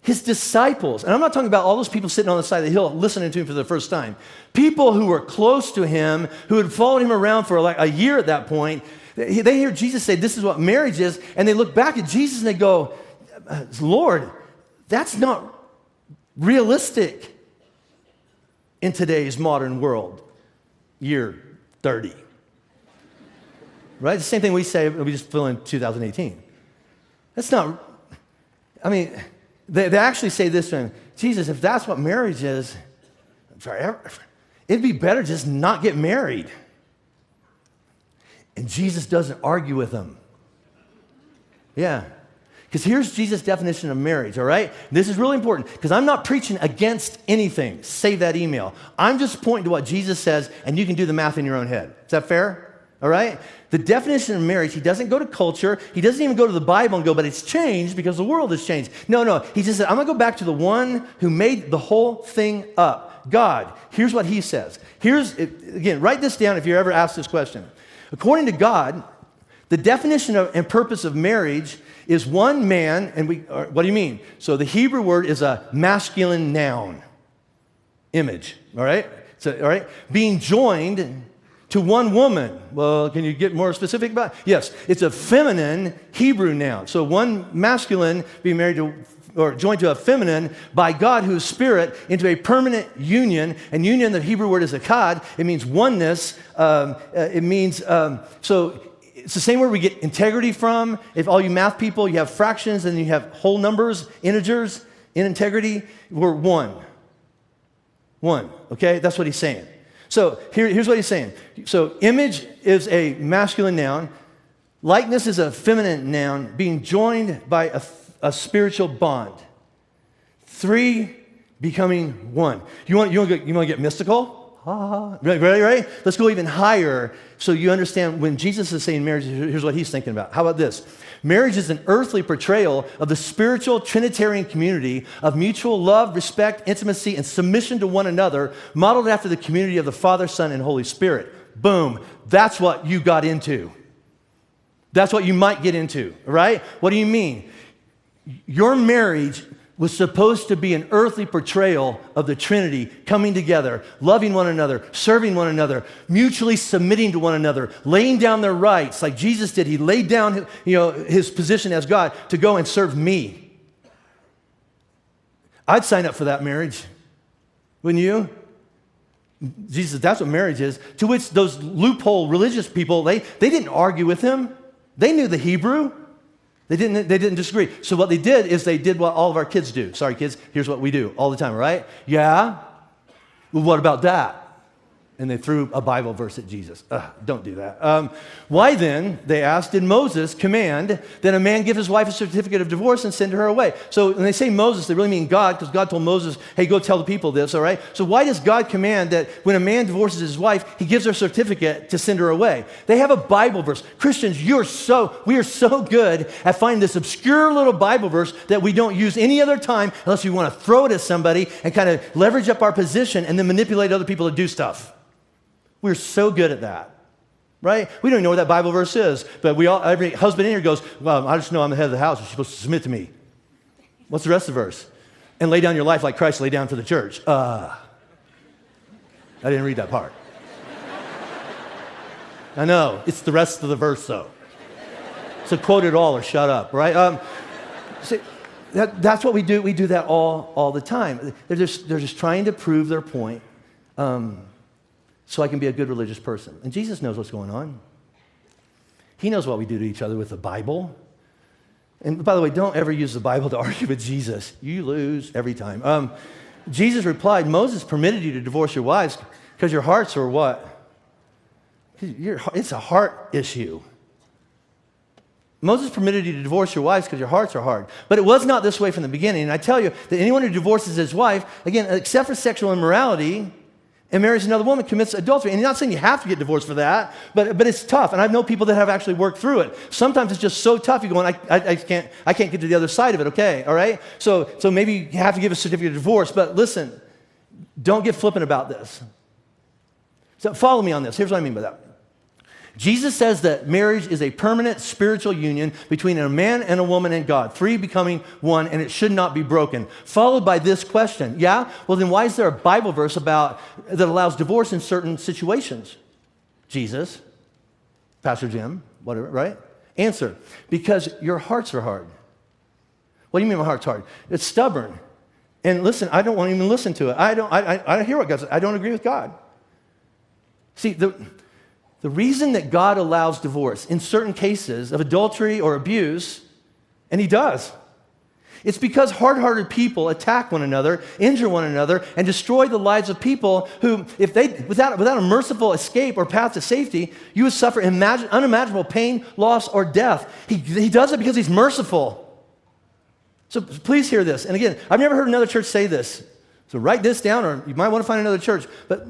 his disciples, and I'm not talking about all those people sitting on the side of the hill listening to him for the first time, people who were close to him, who had followed him around for like a year at that point, they hear Jesus say, this is what marriage is, and they look back at Jesus and they go, Lord, that's not realistic in today's modern world, year 30. Right? The same thing we say, we just fill in 2018. That's not, They actually say this to him, Jesus, if that's what marriage is, forever. It'd be better just not get married. And Jesus doesn't argue with them. Yeah. Because here's Jesus' definition of marriage, all right? This is really important because I'm not preaching against anything. Save that email. I'm just pointing to what Jesus says, and you can do the math in your own head. Is that fair? All right? The definition of marriage, he doesn't go to culture. He doesn't even go to the Bible and go, but it's changed because the world has changed. No. He just said, I'm going to go back to the one who made the whole thing up, God. Here's what he says. Again, write this down if you're ever asked this question. According to God, the definition and purpose of marriage is one man, and what do you mean? So the Hebrew word is a masculine noun, image, all right? So, all right, being joined to one woman. Well, can you get more specific about it? Yes, it's a feminine Hebrew noun. So one masculine being married to or joined to a feminine by God who is spirit into a permanent union. And union, the Hebrew word is akad. It means oneness. It means, so it's the same word we get integrity from. If all you math people, you have fractions and you have whole numbers, integers in integrity, we're one. One, okay? That's what he's saying. So here's what he's saying. So image is a masculine noun. Likeness is a feminine noun being joined by a spiritual bond. Three becoming one. You want to get mystical? Right? Let's go even higher so you understand when Jesus is saying marriage, here's what he's thinking about. How about this? Marriage is an earthly portrayal of the spiritual Trinitarian community of mutual love, respect, intimacy, and submission to one another, modeled after the community of the Father, Son, and Holy Spirit. Boom. That's what you got into. That's what you might get into, right? What do you mean? Your marriage was supposed to be an earthly portrayal of the Trinity coming together, loving one another, serving one another, mutually submitting to one another, laying down their rights like Jesus did. He laid down his position as God to go and serve me. I'd sign up for that marriage, wouldn't you? Jesus, that's what marriage is. To which those loophole religious people, they didn't argue with him. They knew the Hebrew. They didn't disagree. So what they did is they did what all of our kids do. Sorry, kids, here's what we do all the time, right? Yeah? Well, what about that? And they threw a Bible verse at Jesus. Don't do that. Why then, they asked, did Moses command that a man give his wife a certificate of divorce and send her away? So when they say Moses, they really mean God, because God told Moses, hey, go tell the people this, all right? So why does God command that when a man divorces his wife, he gives her a certificate to send her away? They have a Bible verse. Christians, we are so good at finding this obscure little Bible verse that we don't use any other time unless we want to throw it at somebody and kind of leverage up our position and then manipulate other people to do stuff. We're so good at that, right? We don't even know what that Bible verse is, but every husband in here goes, well, I just know I'm the head of the house. You're supposed to submit to me. What's the rest of the verse? And lay down your life like Christ laid down for the church. I didn't read that part. I know. It's the rest of the verse, though. So quote it all or shut up, right? So that's what we do. We do that all the time. They're just trying to prove their point. So I can be a good religious person. And Jesus knows what's going on. He knows what we do to each other with the Bible. And by the way, don't ever use the Bible to argue with Jesus. You lose every time. Jesus replied, Moses permitted you to divorce your wives because your hearts are what? It's a heart issue. Moses permitted you to divorce your wives because your hearts are hard. But it was not this way from the beginning. And I tell you that anyone who divorces his wife, again, except for sexual immorality, and marries another woman, commits adultery. And I'm not saying you have to get divorced for that, but it's tough. And I know people that have actually worked through it. Sometimes it's just so tough, you're going, I can't get to the other side of it, okay, all right? So maybe you have to give a certificate of divorce, but listen, don't get flippant about this. So follow me on this. Here's what I mean by that. Jesus says that marriage is a permanent spiritual union between a man and a woman and God, three becoming one, and it should not be broken. Followed by this question, yeah? Well, then why is there a Bible verse that allows divorce in certain situations? Jesus, Pastor Jim, whatever, right? Answer, because your hearts are hard. What do you mean my heart's hard? It's stubborn. And listen, I don't want to even listen to it. I don't hear what God says. I don't agree with God. See, the reason that God allows divorce in certain cases of adultery or abuse, and he does, It's because hard-hearted people attack one another, injure one another, and destroy the lives of people who, if they, without a merciful escape or path to safety, you would suffer unimaginable pain, loss, or death. He does it because he's merciful. So please hear this. And again, I've never heard another church say this. So write this down, or you might want to find another church. But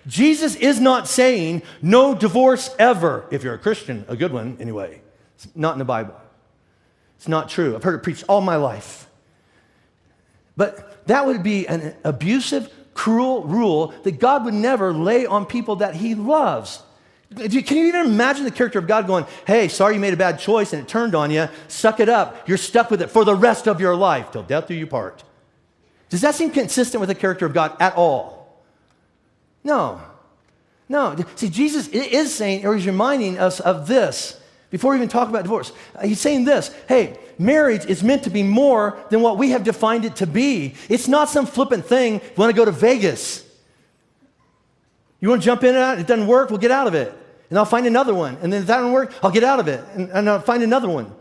Jesus is not saying no divorce ever, if you're a Christian, a good one anyway. It's not in the Bible. It's not true. I've heard it preached all my life. But that would be an abusive, cruel rule that God would never lay on people that he loves. Can you even imagine the character of God going, hey, sorry you made a bad choice and it turned on you. Suck it up. You're stuck with it for the rest of your life till death do you part. Does that seem consistent with the character of God at all? No. See, Jesus is saying, or he's reminding us of this. Before we even talk about divorce, he's saying this, hey, marriage is meant to be more than what we have defined it to be. It's not some flippant thing. You want to go to Vegas. You want to jump in and out? It doesn't work, we'll get out of it. And I'll find another one. And then if that doesn't work, I'll get out of it. And I'll find another one.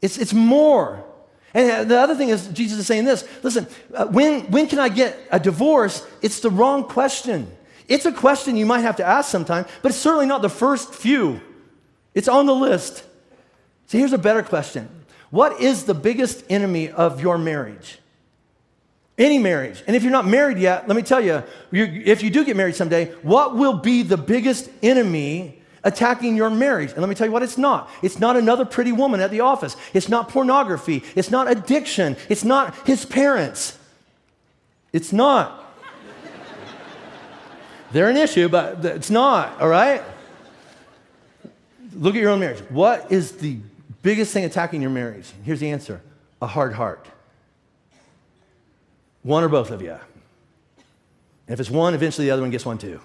It's more. And the other thing is, Jesus is saying this, listen, when can I get a divorce? It's the wrong question. It's a question you might have to ask sometime, but it's certainly not the first few. It's on the list. So here's a better question. What is the biggest enemy of your marriage? Any marriage. And if you're not married yet, let me tell you, if you do get married someday, what will be the biggest enemy attacking your marriage? And let me tell you what it's not. It's not another pretty woman at the office. It's not pornography. It's not addiction. It's not his parents. It's not. They're an issue, but it's not, all right? Look at your own marriage. What is the biggest thing attacking your marriage? Here's the answer. A hard heart. One or both of you. And if it's one, eventually the other one gets one too.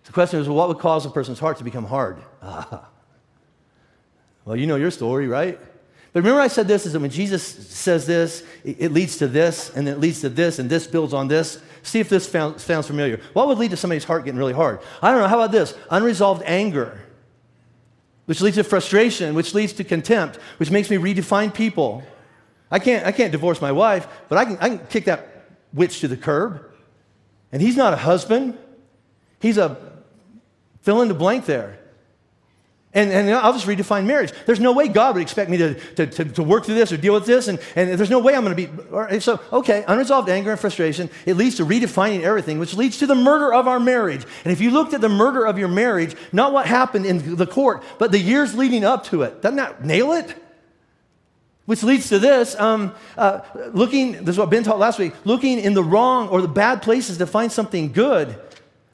The question is, well, what would cause a person's heart to become hard? Well, you know your story, right? But remember I said this, is that when Jesus says this, it leads to this, and then it leads to this, and this builds on this. See if this sounds familiar. What would lead to somebody's heart getting really hard? I don't know. How about this? Unresolved anger, which leads to frustration, which leads to contempt, which makes me redefine people. I can't divorce my wife, but I can kick that witch to the curb. And he's not a husband. He's a fill in the blank there. And I'll just redefine marriage. There's no way God would expect me to work through this or deal with this, and there's no way I'm going to be. So, okay, unresolved anger and frustration, it leads to redefining everything, which leads to the murder of our marriage. And if you looked at the murder of your marriage, not what happened in the court, but the years leading up to it, doesn't that nail it? Which leads to this, this is what Ben taught last week, looking in the wrong or the bad places to find something good.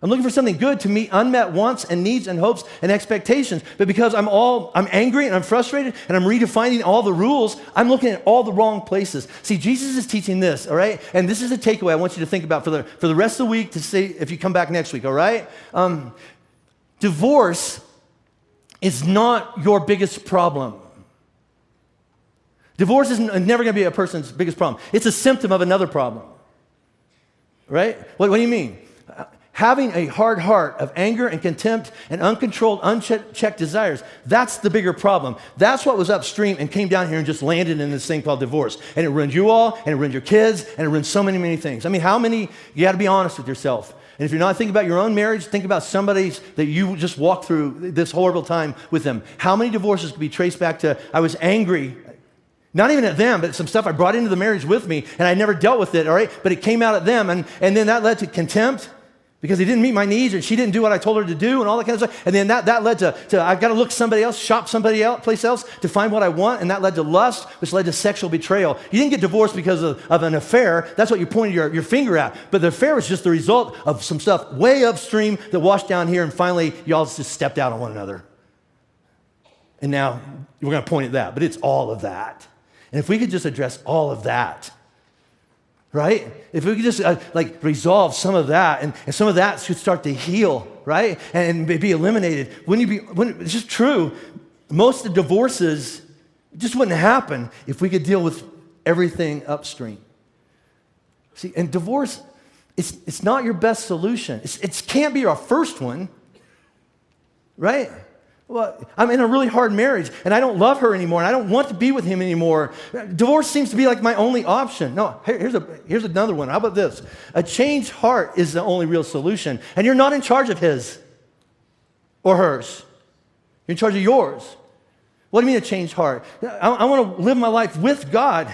I'm looking for something good to meet unmet wants and needs and hopes and expectations. But because I'm angry and I'm frustrated and I'm redefining all the rules, I'm looking at all the wrong places. See, Jesus is teaching this, all right? And this is a takeaway I want you to think about for the rest of the week to see if you come back next week, all right? Divorce is not your biggest problem. Divorce is never going to be a person's biggest problem. It's a symptom of another problem, right? What do you mean? Having a hard heart of anger and contempt and uncontrolled, unchecked desires, that's the bigger problem. That's what was upstream and came down here and just landed in this thing called divorce. And it ruined you all, and it ruined your kids, and it ruined so many, many things. I mean, how many, you got to be honest with yourself. And if you're not thinking about your own marriage, think about somebody's that you just walked through this horrible time with them. How many divorces could be traced back to, I was angry, not even at them, but some stuff I brought into the marriage with me, and I never dealt with it, all right? But it came out at them, and then that led to contempt, because he didn't meet my needs, or she didn't do what I told her to do, and all that kind of stuff. And then that led to I've got to look somebody else, shop somebody else, place else to find what I want, and that led to lust, which led to sexual betrayal. You didn't get divorced because of an affair. That's what you pointed your finger at. But the affair was just the result of some stuff way upstream that washed down here, and finally, y'all just stepped out on one another. And now we're going to point at that, but it's all of that. And if we could just address all of that, right? If we could just resolve some of that, and some of that should start to heal, right? And be eliminated. It's just true, most of the divorces just wouldn't happen if we could deal with everything upstream. See, and divorce, it's not your best solution. It can't be our first one, right? Well, I'm in a really hard marriage, and I don't love her anymore, and I don't want to be with him anymore. Divorce seems to be like my only option. No, here's another one. How about this? A changed heart is the only real solution, and you're not in charge of his or hers. You're in charge of yours. What do you mean a changed heart? I want to live my life with God.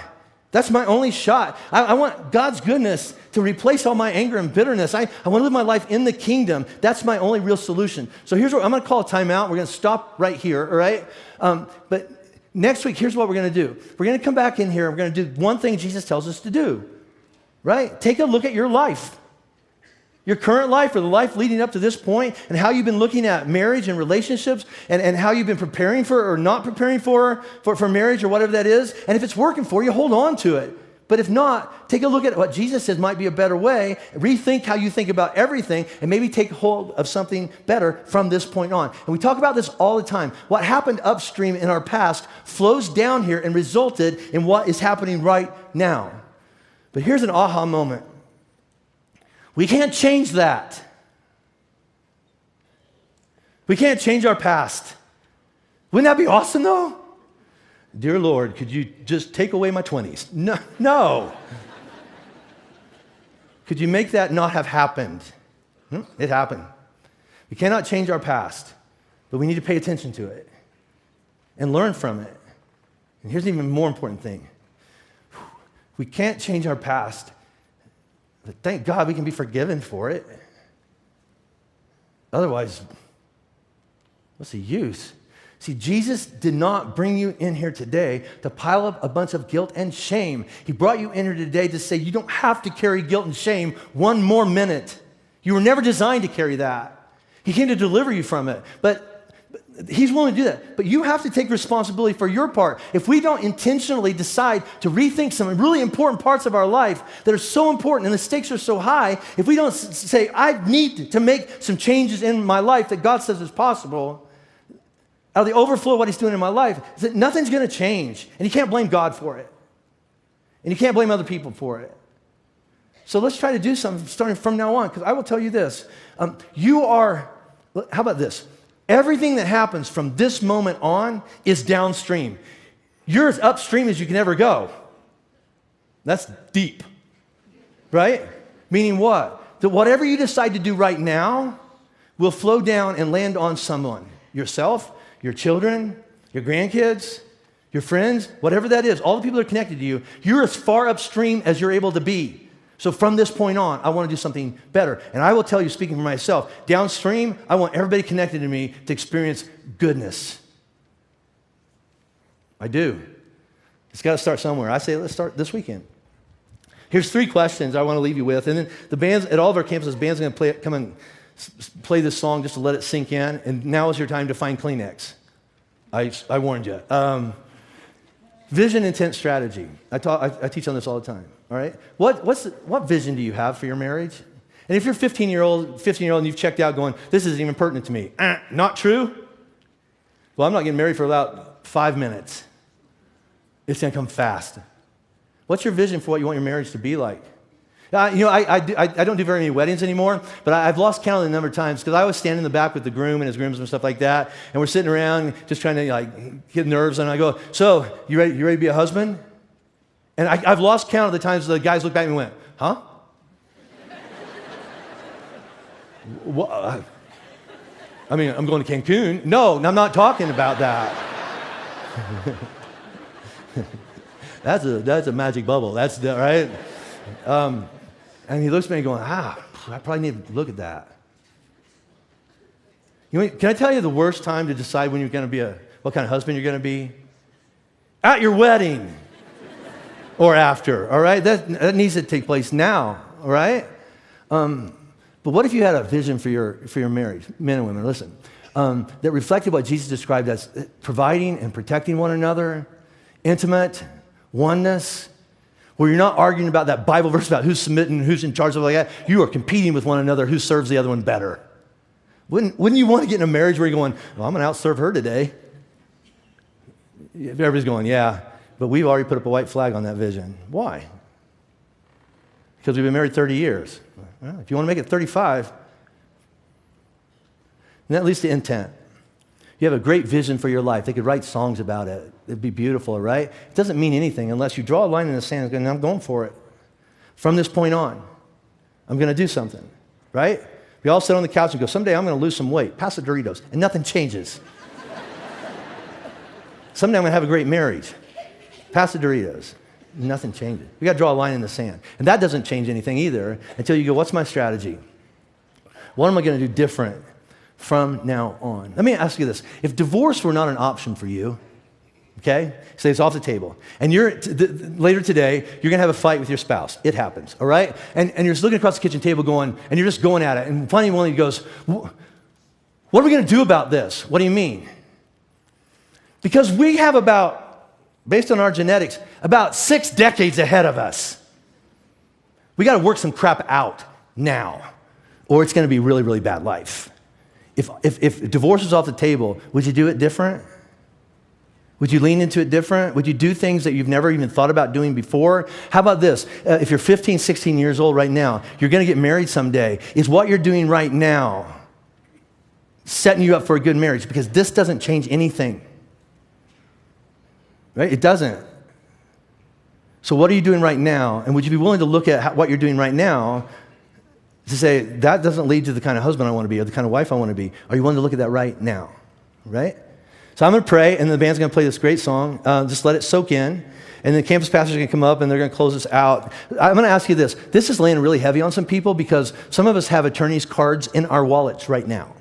That's my only shot. I want God's goodness to replace all my anger and bitterness. I want to live my life in the kingdom. That's my only real solution. So here's what I'm going to call a timeout. We're going to stop right here, all right? But next week, here's what we're going to do. We're going to come back in here, and we're going to do one thing Jesus tells us to do, right? Take a look at your life. Your current life or the life leading up to this point, and how you've been looking at marriage and relationships, and how you've been preparing for or not preparing for marriage or whatever that is. And if it's working for you, hold on to it. But if not, take a look at what Jesus says might be a better way, rethink how you think about everything, and maybe take hold of something better from this point on. And we talk about this all the time. What happened upstream in our past flows down here and resulted in what is happening right now. But here's an aha moment. We can't change that. We can't change our past. Wouldn't that be awesome, though? Dear Lord, could you just take away my 20s? No. Could you make that not have happened? It happened. We cannot change our past, but we need to pay attention to it and learn from it. And here's an even more important thing. We can't change our past, but thank God we can be forgiven for it. Otherwise, what's the use? See, Jesus did not bring you in here today to pile up a bunch of guilt and shame. He brought you in here today to say you don't have to carry guilt and shame one more minute. You were never designed to carry that. He came to deliver you from it. But he's willing to do that. But you have to take responsibility for your part. If we don't intentionally decide to rethink some really important parts of our life that are so important and the stakes are so high, if we don't say, I need to make some changes in my life that God says is possible, out of the overflow of what he's doing in my life, is that nothing's going to change. And you can't blame God for it. And you can't blame other people for it. So let's try to do something starting from now on, because I will tell you this. How about this? Everything that happens from this moment on is downstream. You're as upstream as you can ever go. That's deep, right? Meaning what? That whatever you decide to do right now will flow down and land on someone. Yourself, your children, your grandkids, your friends, whatever that is, all the people that are connected to you, you're as far upstream as you're able to be. So from this point on, I want to do something better. And I will tell you, speaking for myself, downstream, I want everybody connected to me to experience goodness. I do. It's got to start somewhere. I say, let's start this weekend. Here's 3 questions I want to leave you with. And then the bands, at all of our campuses, bands are going to come and play this song just to let it sink in. And now is your time to find Kleenex. I warned you. Vision, intent, strategy. I teach on this all the time. All right. What vision do you have for your marriage? And if you're 15-year-old and you've checked out going, this isn't even pertinent to me. Not true? Well, I'm not getting married for about 5 minutes. It's going to come fast. What's your vision for what you want your marriage to be like? I don't do very many weddings anymore, but I've lost count of the number of times because I always stand in the back with the groom and his grooms and stuff like that, and we're sitting around just trying to get nerves, and I go, so, you ready to be a husband? And I've lost count of the times the guys looked back at me and went, huh? What? I mean, I'm going to Cancun. No, I'm not talking about that. That's a magic bubble. That's right. And he looks at me going, I probably need to look at that. Can I tell you the worst time to decide when you're going to be what kind of husband you're going to be? At your wedding or after, all right? That needs to take place now, all right? But what if you had a vision for your marriage, men and women, listen, that reflected what Jesus described as providing and protecting one another, intimate, oneness, where you're not arguing about that Bible verse about who's submitting, who's in charge of like that. You are competing with one another, who serves the other one better. Wouldn't you want to get in a marriage where you're going, well, I'm going to outserve her today? Everybody's going, yeah, but we've already put up a white flag on that vision. Why? Because we've been married 30 years. Well, if you want to make it 35, then that leads to intent. you have a great vision for your life, they could write songs about it. It'd be beautiful, right? It doesn't mean anything unless you draw a line in the sand and I'm going for it. From this point on, I'm going to do something, right? We all sit on the couch and go, someday I'm going to lose some weight. Pass the Doritos. And nothing changes. Someday I'm going to have a great marriage. Pass the Doritos. Nothing changes. We got to draw a line in the sand. And that doesn't change anything either until you go, what's my strategy? What am I going to do different from now on? Let me ask you this. If divorce were not an option for you, okay, say it's off the table, and later today, you're going to have a fight with your spouse. It happens, all right? And you're just looking across the kitchen table going, and you're just going at it, and finally one of you goes, what are we going to do about this? What do you mean? Because we have based on our genetics, about 6 decades ahead of us. We got to work some crap out now, or it's going to be really, really bad life. If divorce was off the table, would you do it different? Would you lean into it different? Would you do things that you've never even thought about doing before? How about this? If you're 15, 16 years old right now, you're going to get married someday. Is what you're doing right now setting you up for a good marriage? Because this doesn't change anything. Right? It doesn't. So what are you doing right now? And would you be willing to look at what you're doing right now to say, that doesn't lead to the kind of husband I want to be or the kind of wife I want to be? Are you willing to look at that right now? Right? So I'm going to pray, and the band's going to play this great song. Just let it soak in. And the campus pastors are going to come up, and they're going to close us out. I'm going to ask you this. This is laying really heavy on some people because some of us have attorney's cards in our wallets right now.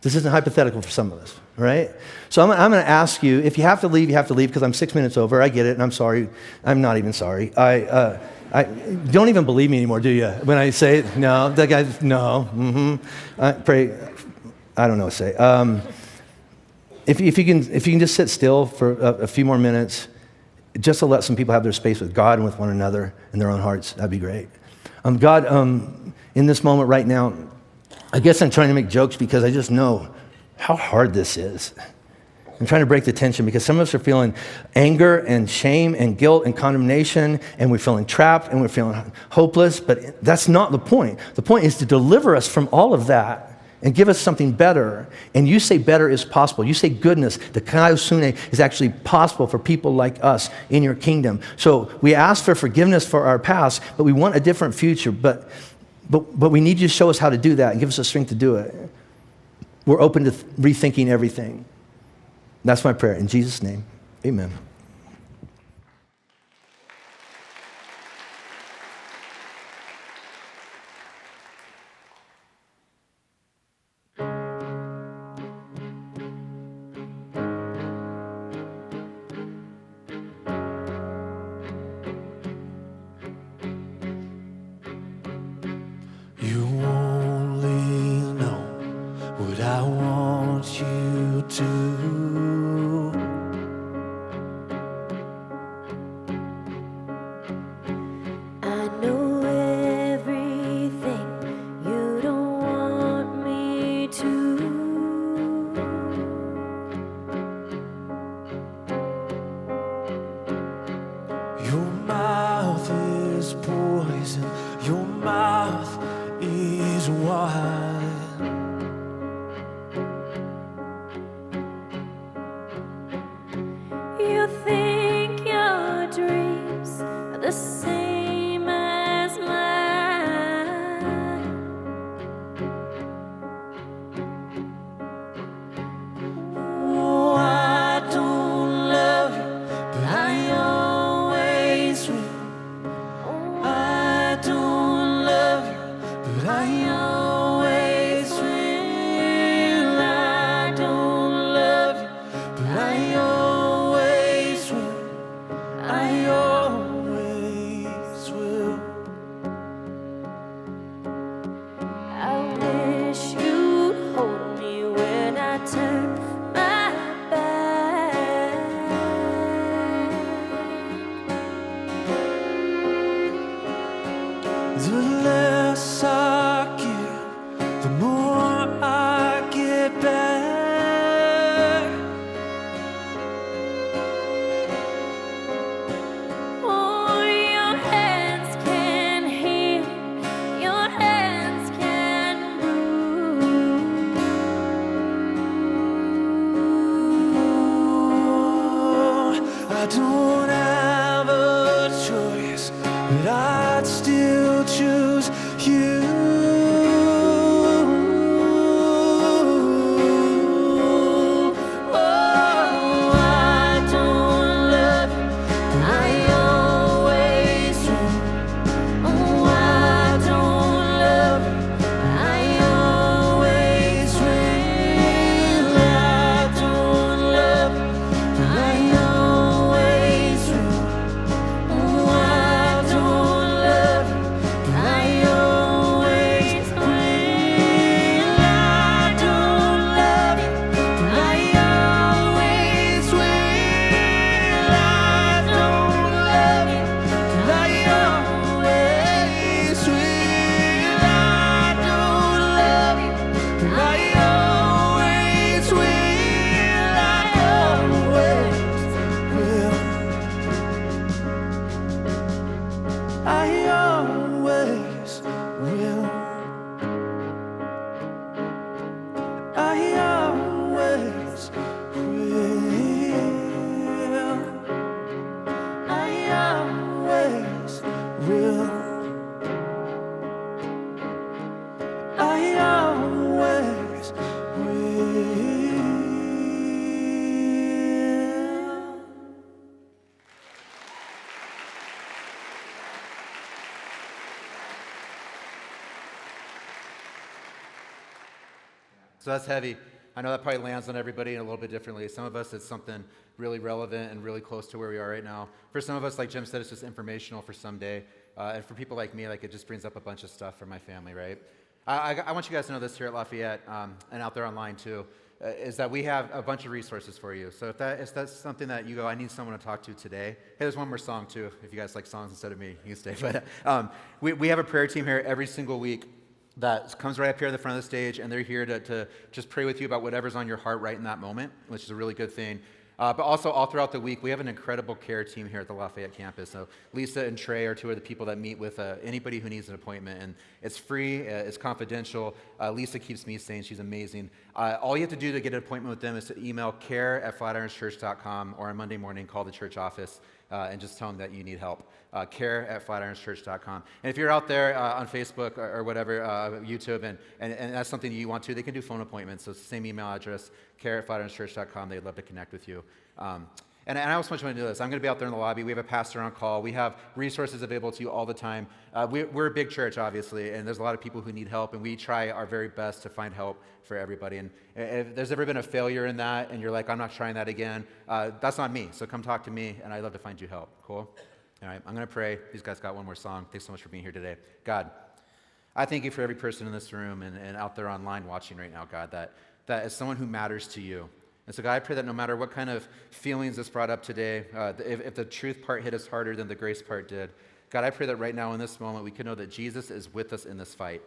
This isn't hypothetical for some of us, right? So I'm going to ask you, if you have to leave, you have to leave because I'm 6 minutes over. I get it, and I'm sorry. I'm not even sorry. I don't even believe me anymore, do you? When I say it, no, that guy, no. I pray. I don't know what to say. If you can just sit still for a few more minutes, just to let some people have their space with God and with one another in their own hearts, that'd be great. God, in this moment right now, I guess I'm trying to make jokes because I just know how hard this is. I'm trying to break the tension because some of us are feeling anger and shame and guilt and condemnation, and we're feeling trapped and we're feeling hopeless, but that's not the point. The point is to deliver us from all of that and give us something better. And you say better is possible. You say goodness, the kaiosune, is actually possible for people like us in your kingdom. So we ask for forgiveness for our past, but we want a different future. But we need you to show us how to do that and give us the strength to do it. We're open to rethinking everything. That's my prayer. In Jesus' name, amen. You only know what I want you to. I know everything you don't want me to. Your mouth is poison, your mouth is wide. You think your dreams are the same as mine. Oh, I don't love you, but I always will. I don't love you, but I always So that's heavy. I know that probably lands on everybody a little bit differently. Some of us, it's something really relevant and really close to where we are right now. For some of us, like Jim said, it's just informational for someday. And for people like me, like it just brings up a bunch of stuff for my family, right? I want you guys to know this here at Lafayette and out there online too, is that we have a bunch of resources for you. So if that's something that you go, I need someone to talk to today. Hey, there's one more song too. If you guys like songs instead of me, you can stay. But we have a prayer team here every single week that comes right up here at the front of the stage, and they're here to just pray with you about whatever's on your heart right in that moment, which is a really good thing. But also all throughout the week, we have an incredible care team here at the Lafayette campus. So Lisa and Trey are two of the people that meet with anybody who needs an appointment, and it's free, it's confidential. Lisa keeps me sane, she's amazing. All you have to do to get an appointment with them is to email care@flatirons.church.com, or on Monday morning, call the church office and just tell them that you need help. Care@flatirons.church.com. And if you're out there on Facebook or whatever, YouTube, and that's something you want to, they can do phone appointments. So it's the same email address, care@flatirons.church.com. They'd love to connect with you. And I also want you to do this. I'm going to be out there in the lobby. We have a pastor on call. We have resources available to you all the time. We're a big church, obviously, and there's a lot of people who need help, and we try our very best to find help for everybody. And if there's ever been a failure in that, and you're like, I'm not trying that again, that's not me. So come talk to me, and I'd love to find you help. Cool? All right, I'm going to pray. These guys got one more song. Thanks so much for being here today. God, I thank you for every person in this room and out there online watching right now, God, that is someone who matters to you. And so, God, I pray that no matter what kind of feelings this brought up today, if the truth part hit us harder than the grace part did, God, I pray that right now in this moment we can know that Jesus is with us in this fight.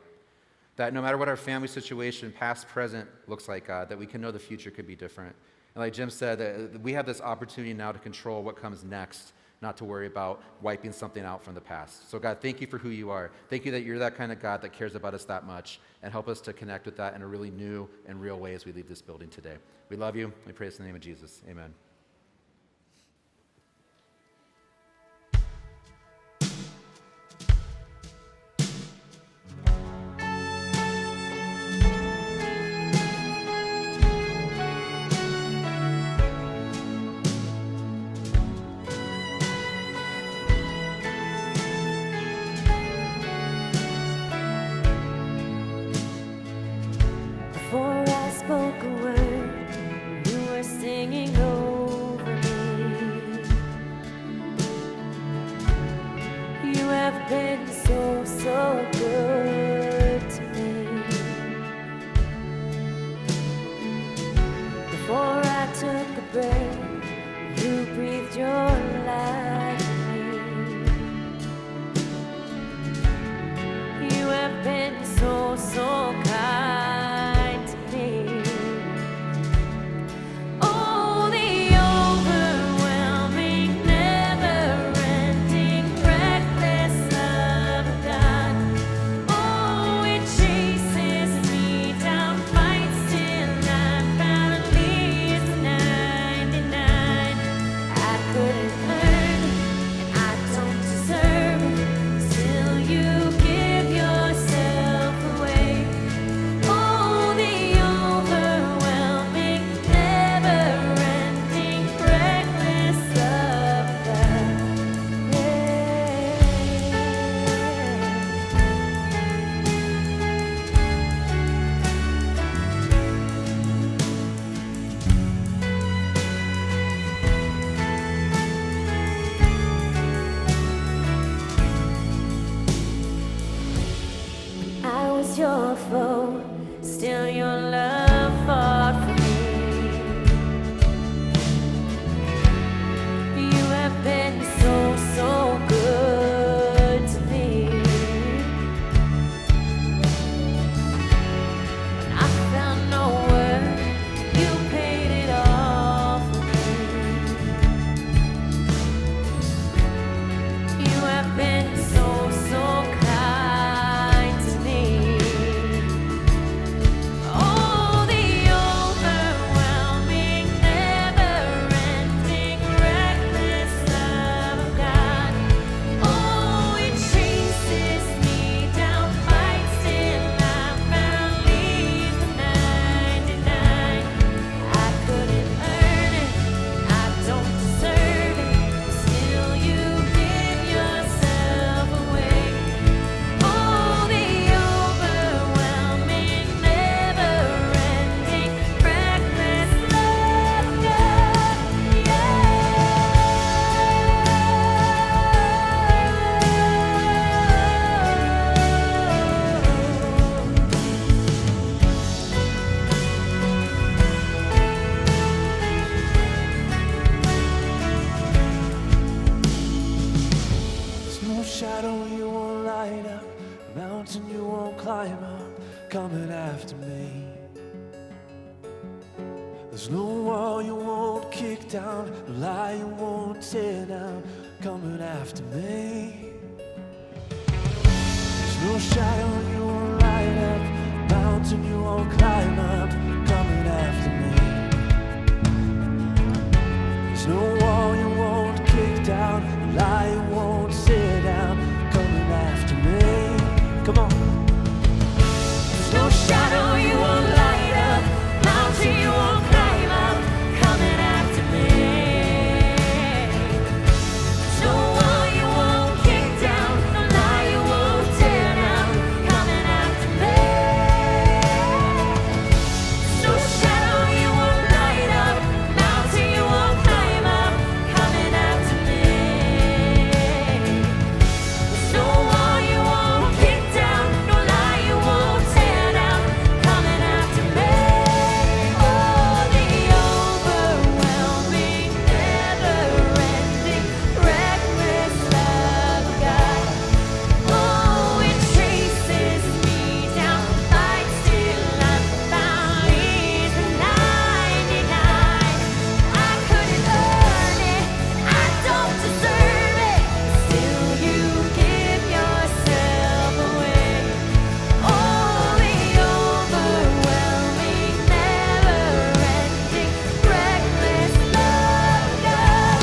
That no matter what our family situation, past, present, looks like, God, that we can know the future could be different. And like Jim said, that we have this opportunity now to control what comes next, not to worry about wiping something out from the past. So God, thank you for who you are. Thank you that you're that kind of God that cares about us that much, and help us to connect with that in a really new and real way as we leave this building today. We love you. We pray this in the name of Jesus. Amen. Before I spoke a word, you were singing over me. You have been so, so good to me. Before I took a breath, you breathed your life in me. You have been so, so kind to me. Oh, the overwhelming, never-ending, reckless love of God. Oh, it chases me down, fights till I finally is 99. I couldn't earn, and I don't deserve, still you give yourself away. Oh, the overwhelming, never-ending, reckless love of God. Yeah. I was your foe, still your love fought for me. You have been so, so good to me. When I found no word, you paid it all for me. You have been so, so kind to me. Oh, climb up, coming after me. There's no wall you won't kick down, no lie you won't tear down, coming after me. There's no shadow you won't light up, mountain you won't climb up, coming after me. There's no wall you won't kick down, no lie you won't tear down, coming after me. Come on. There's no shadow you won't light up, mountain you won't climb up, coming after me. There's no wall you won't kick down, no lie you won't tear down, coming after me. There's no shadow you won't light up, mountain you won't climb up, coming after me. There's no wall you won't kick down, no lie you won't tear down, coming after me. Oh, the overwhelming, never-ending, reckless love of God. Oh, it chases me down, fights till I'm found. He's the 99. I couldn't earn it, I don't deserve it. Still, you give yourself away. Oh, the overwhelming, never-ending, reckless love of God.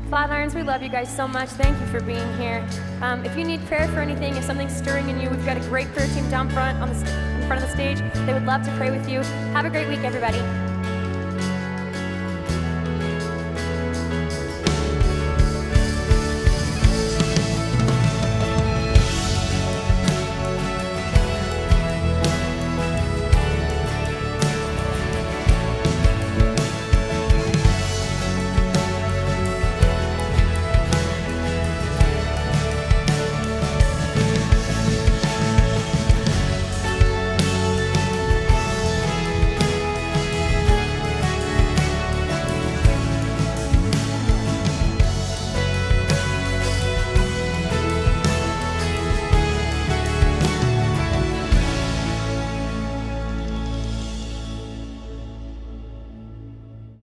Flatirons, we love you guys so much. Thank you for being here. If you need prayer for anything, if something's stirring in you, we've got a great prayer team down front in front of the stage. They would love to pray with you. Have a great week, everybody.